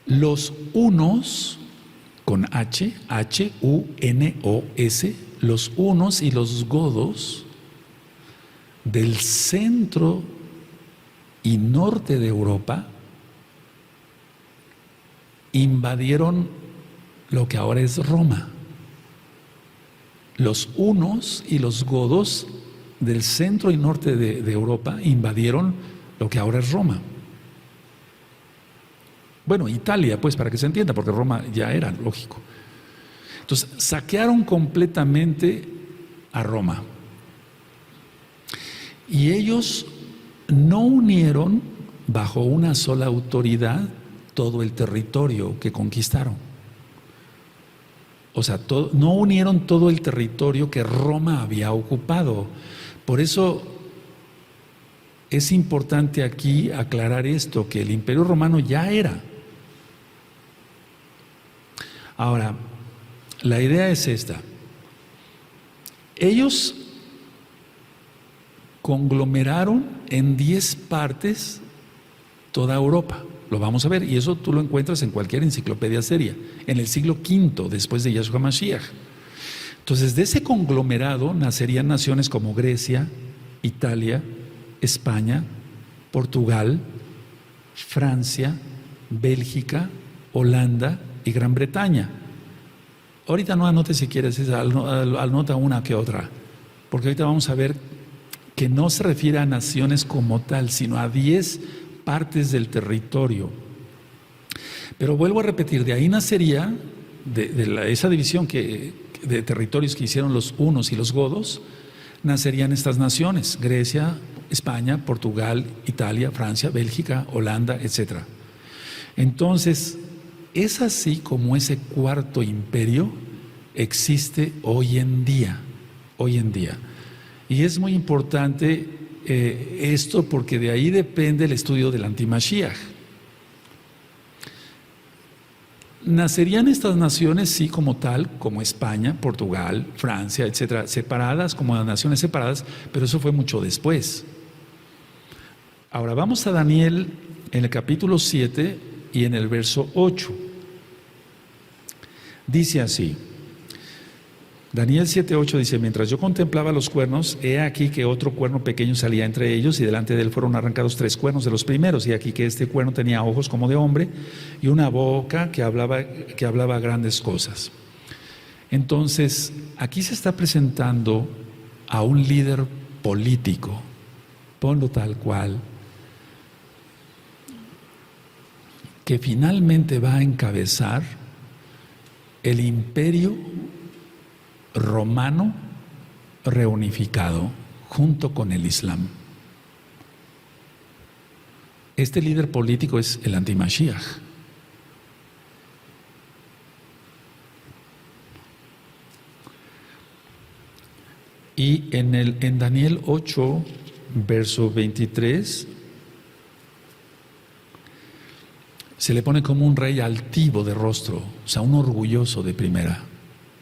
Los hunos, con H, H-U-N-O-S, los hunos y los godos del centro y norte de Europa invadieron lo que ahora es Roma. Los hunos y los godos del centro y norte de Europa invadieron lo que ahora es Roma. Bueno, Italia, pues, para que se entienda, porque Roma ya era, lógico. Entonces, saquearon completamente a Roma. Y ellos no unieron bajo una sola autoridad todo el territorio que conquistaron. O sea, no unieron todo el territorio que Roma había ocupado. Por eso es importante aquí aclarar esto, que el Imperio Romano ya era. Ahora, la idea es esta. Ellos conglomeraron en 10 partes toda Europa. Lo vamos a ver, y eso tú lo encuentras en cualquier enciclopedia seria, en el siglo V después de Yahshua Mashiach. Entonces, de ese conglomerado nacerían naciones como Grecia, Italia, España, Portugal, Francia, Bélgica, Holanda y Gran Bretaña. Ahorita no anote si quieres, anota una que otra, porque ahorita vamos a ver que no se refiere a naciones como tal, sino a 10 partes del territorio. Pero vuelvo a repetir, de ahí nacería, esa división de territorios que hicieron los hunos y los godos, nacerían estas naciones: Grecia, España, Portugal, Italia, Francia, Bélgica, Holanda, etc. Entonces, es así como ese cuarto imperio existe hoy en día. Y es muy importante esto, porque de ahí depende el estudio del antimashiach. Nacerían estas naciones, sí, como tal, como España, Portugal, Francia, etcétera, separadas, como naciones separadas, pero eso fue mucho después. Ahora vamos a Daniel en el capítulo 7 y en el verso 8. Dice así, Daniel 7:8 dice: mientras yo contemplaba los cuernos, he aquí que otro cuerno pequeño salía entre ellos, y delante de él fueron arrancados 3 cuernos de los primeros, y aquí que este cuerno tenía ojos como de hombre y una boca que hablaba grandes cosas. Entonces, aquí se está presentando a un líder político, ponlo tal cual, que finalmente va a encabezar el imperio romano reunificado junto con el Islam. Este líder político es el anti-Mashiach. Y en Daniel 8, verso 23, se le pone como un rey altivo de rostro, o sea, un orgulloso de primera.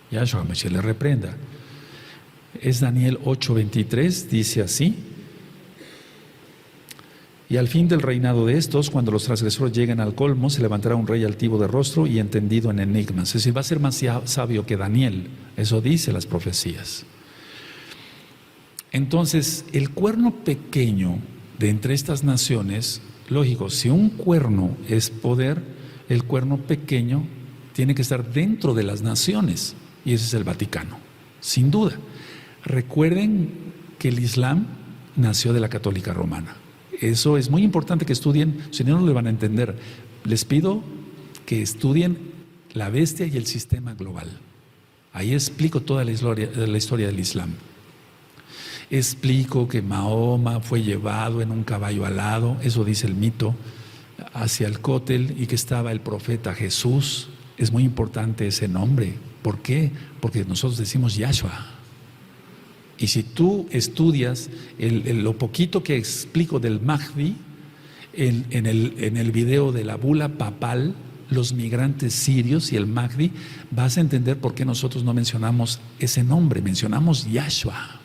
Yahshua HaMashiach le reprenda. Es Daniel 8:23, dice así: y al fin del reinado de estos, cuando los transgresores lleguen al colmo, se levantará un rey altivo de rostro y entendido en enigmas. Es decir, va a ser más sabio que Daniel. Eso dice las profecías. Entonces, el cuerno pequeño de entre estas naciones, lógico, si un cuerno es poder, el cuerno pequeño tiene que estar dentro de las naciones, y ese es el Vaticano, sin duda. Recuerden que el Islam nació de la Católica Romana. Eso es muy importante que estudien, si no, no lo van a entender. Les pido que estudien la bestia y el sistema global. Ahí explico toda la historia del Islam. Explico que Mahoma fue llevado en un caballo alado, eso dice el mito, hacia el Cótel, y que estaba el profeta Jesús. Es muy importante ese nombre. ¿Por qué? Porque nosotros decimos Yahshua. Y si tú estudias lo poquito que explico del Mahdi en el video de la bula papal, los migrantes sirios y el Mahdi, vas a entender por qué nosotros no mencionamos ese nombre, mencionamos Yahshua.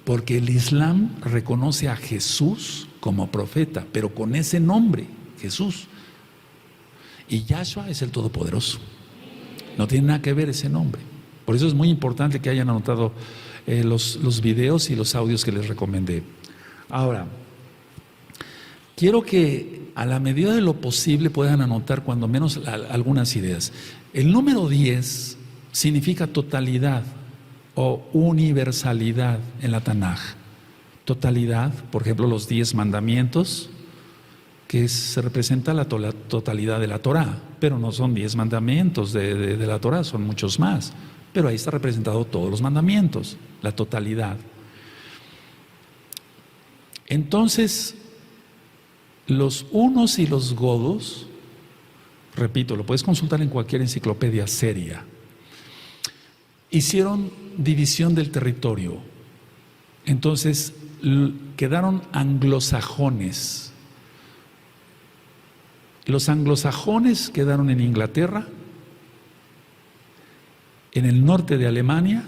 Porque el Islam reconoce a Jesús como profeta, pero con ese nombre, Jesús. Y Yahshua es el Todopoderoso. No tiene nada que ver ese nombre. Por eso es muy importante que hayan anotado los videos y los audios que les recomendé. Ahora, quiero que a la medida de lo posible puedan anotar cuando menos algunas ideas. El número 10 significa totalidad o universalidad en la Tanaj. Totalidad, por ejemplo, los 10 mandamientos, que se representa la totalidad de la Torah, pero no son 10 mandamientos de la Torah, son muchos más. Pero ahí está representado todos los mandamientos, la totalidad. Entonces, los unos y los godos, repito, lo puedes consultar en cualquier enciclopedia seria, hicieron división del territorio. Entonces, quedaron anglosajones. Los anglosajones quedaron en Inglaterra, en el norte de Alemania,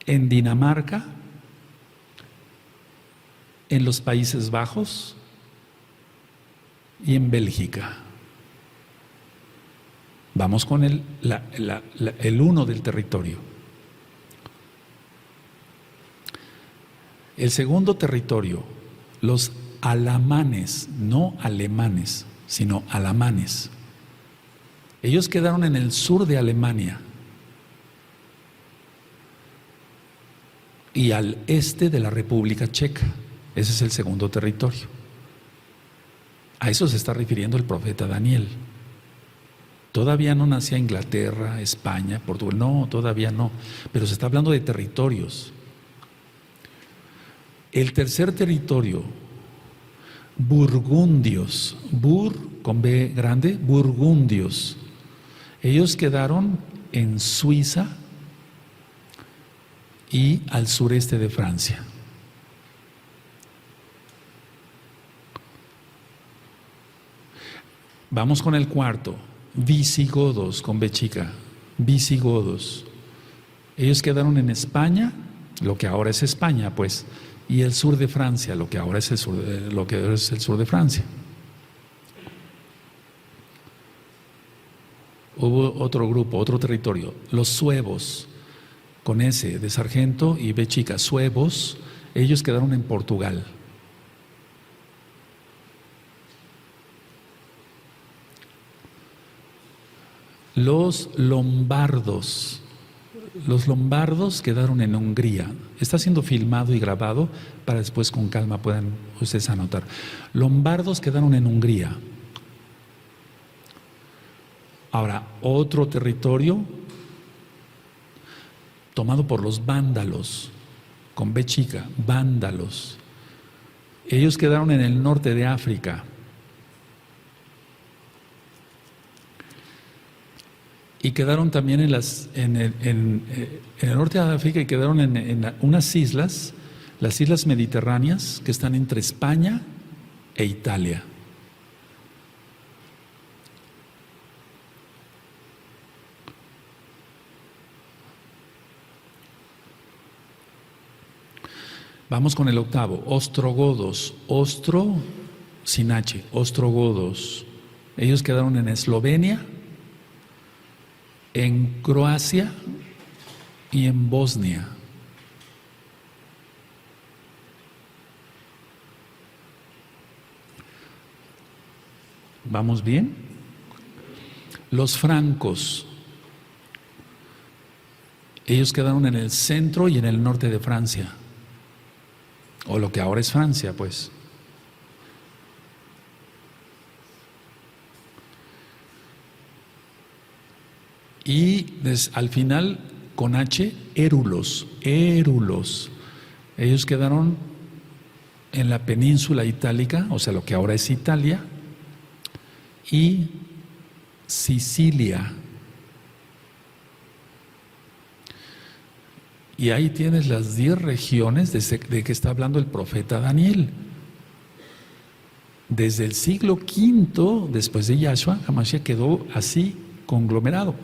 en Dinamarca, en los Países Bajos y en Bélgica. Vamos con el uno del territorio. El segundo territorio, los alamanes, no alemanes, sino alamanes. Ellos quedaron en el sur de Alemania y al este de la República Checa. Ese es el segundo territorio. A eso se está refiriendo el profeta Daniel. Todavía no nacía Inglaterra, España, Portugal, no, todavía no, pero se está hablando de territorios. El tercer territorio, burgundios, con B grande, burgundios. Ellos quedaron en Suiza y al sureste de Francia. Vamos con el cuarto, visigodos, con B chica, visigodos. Ellos quedaron en España, lo que ahora es España, pues, y el sur de Francia, lo que ahora es el sur de Francia. Hubo otro grupo, otro territorio, los suevos, con S de sargento y B chica, suevos. Ellos quedaron en Portugal. Los lombardos quedaron en Hungría. Está siendo filmado y grabado para después con calma puedan ustedes anotar. Lombardos quedaron en Hungría. Ahora, otro territorio tomado por los vándalos, con B chica, vándalos. Ellos quedaron en el norte de África. Y quedaron también en el norte de África, y quedaron en unas islas, las islas mediterráneas, que están entre España e Italia. Vamos con el octavo, ostrogodos, ostro sin H, ostrogodos. Ellos quedaron en Eslovenia, en Croacia y en Bosnia. ¿Vamos bien? Los francos, ellos quedaron en el centro y en el norte de Francia, o lo que ahora es Francia, pues. Y al final, con H, érulos, érulos. Ellos quedaron en la península itálica, o sea, lo que ahora es Italia, y Sicilia. Y ahí tienes las 10 regiones de que está hablando el profeta Daniel. Desde el siglo V, después de Yahshua, Hamashiach quedó así conglomerado.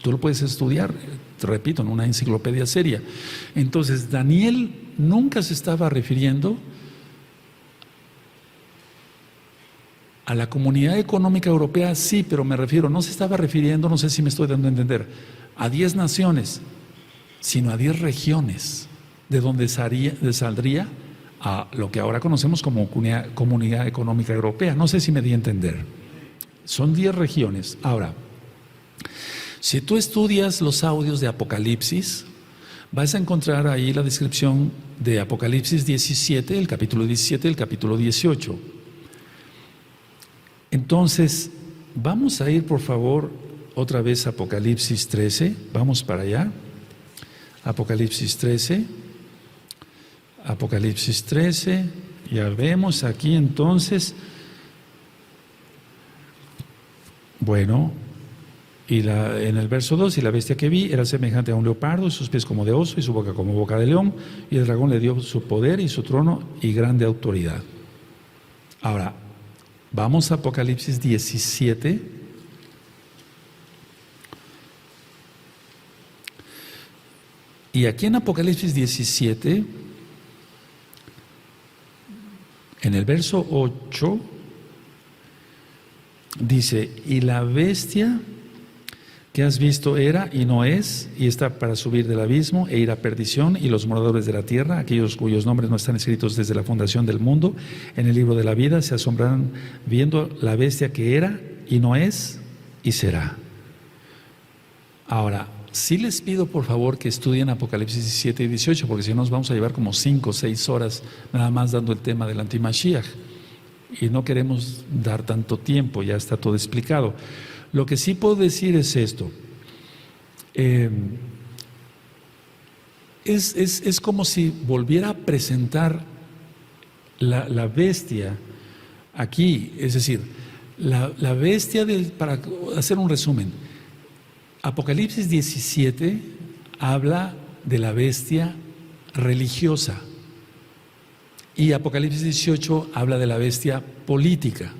Tú lo puedes estudiar, te repito, en una enciclopedia seria. Entonces, Daniel nunca se estaba refiriendo a la Comunidad Económica Europea, sí, pero me refiero, no se estaba refiriendo, no sé si me estoy dando a entender, a 10 naciones, sino a 10 regiones, de donde saldría a lo que ahora conocemos como Comunidad Económica Europea. No sé si me di a entender. Son 10 regiones. Ahora, si tú estudias los audios de Apocalipsis, vas a encontrar ahí la descripción de Apocalipsis 17, el capítulo 17, el capítulo 18. Entonces, vamos a ir, por favor, otra vez a Apocalipsis 13. Vamos para allá. Apocalipsis 13. Apocalipsis 13. Ya vemos aquí entonces. Bueno, en el verso 2, y la bestia que vi era semejante a un leopardo, y sus pies como de oso, y su boca como boca de león, y el dragón le dio su poder y su trono y grande autoridad. Ahora, vamos a Apocalipsis 17. Y aquí en Apocalipsis 17, en el verso 8, dice, y la bestia que has visto era y no es, y está para subir del abismo e ir a perdición, y los moradores de la tierra, aquellos cuyos nombres no están escritos desde la fundación del mundo, en el libro de la vida, se asombrarán viendo la bestia que era y no es y será. Ahora, sí les pido por favor que estudien Apocalipsis 17 y 18, porque si no nos vamos a llevar como 5 o 6 horas nada más dando el tema del antimashiach, y no queremos dar tanto tiempo, ya está todo explicado. Lo que sí puedo decir es esto, es como si volviera a presentar la bestia aquí, es decir, la bestia para hacer un resumen, Apocalipsis 17 habla de la bestia religiosa y Apocalipsis 18 habla de la bestia política.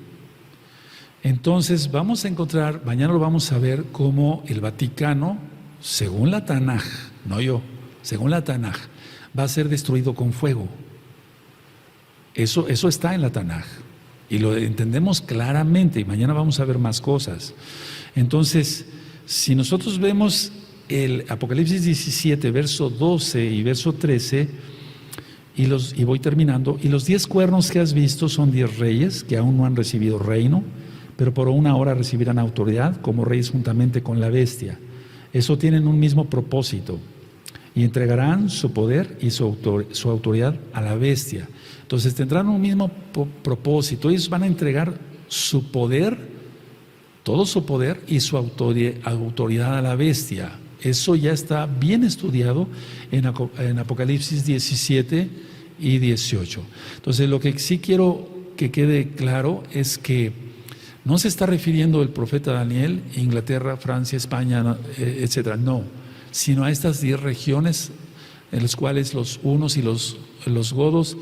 Entonces vamos a encontrar, mañana lo vamos a ver, cómo el Vaticano, según la Tanaj, no yo, según la Tanaj, va a ser destruido con fuego. Eso está en la Tanaj y lo entendemos claramente, y mañana vamos a ver más cosas. Entonces, si nosotros vemos el Apocalipsis 17, verso 12 y verso 13, y voy terminando, y los 10 cuernos que has visto son 10 reyes que aún no han recibido reino, pero por una hora recibirán autoridad como reyes juntamente con la bestia. Eso tienen un mismo propósito, y entregarán su poder y su autoridad a la bestia. Entonces tendrán un mismo propósito. Ellos van a entregar su poder todo su poder y su autoridad a la bestia. Eso ya está bien estudiado en Apocalipsis 17 y 18. Entonces, lo que sí quiero que quede claro es que no se está refiriendo el profeta Daniel a Inglaterra, Francia, España, etcétera, no, sino a estas 10 regiones en las cuales los hunos y los godos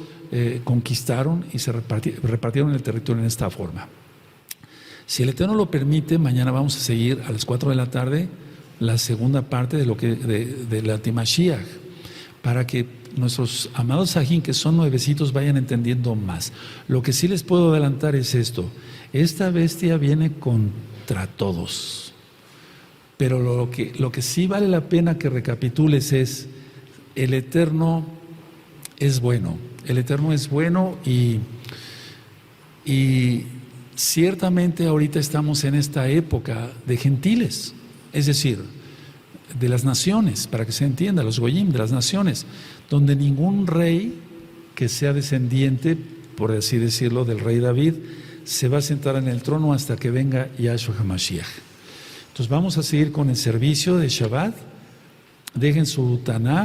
conquistaron y se repartieron el territorio en esta forma. Si el Eterno lo permite, mañana vamos a seguir a las 4 de la tarde la segunda parte de la Antimashiach, para que nuestros amados Sajín, que son nuevecitos, vayan entendiendo más. Lo que sí les puedo adelantar es esto: esta bestia viene contra todos, pero lo que sí vale la pena que recapitules es: el Eterno es bueno, el Eterno es bueno, y ciertamente ahorita estamos en esta época de gentiles, es decir, de las naciones, para que se entienda, los goyim de las naciones, donde ningún rey que sea descendiente, por así decirlo, del rey David, se va a sentar en el trono hasta que venga Yahshua HaMashiach. Entonces vamos a seguir con el servicio de Shabbat. Dejen su Tanaj.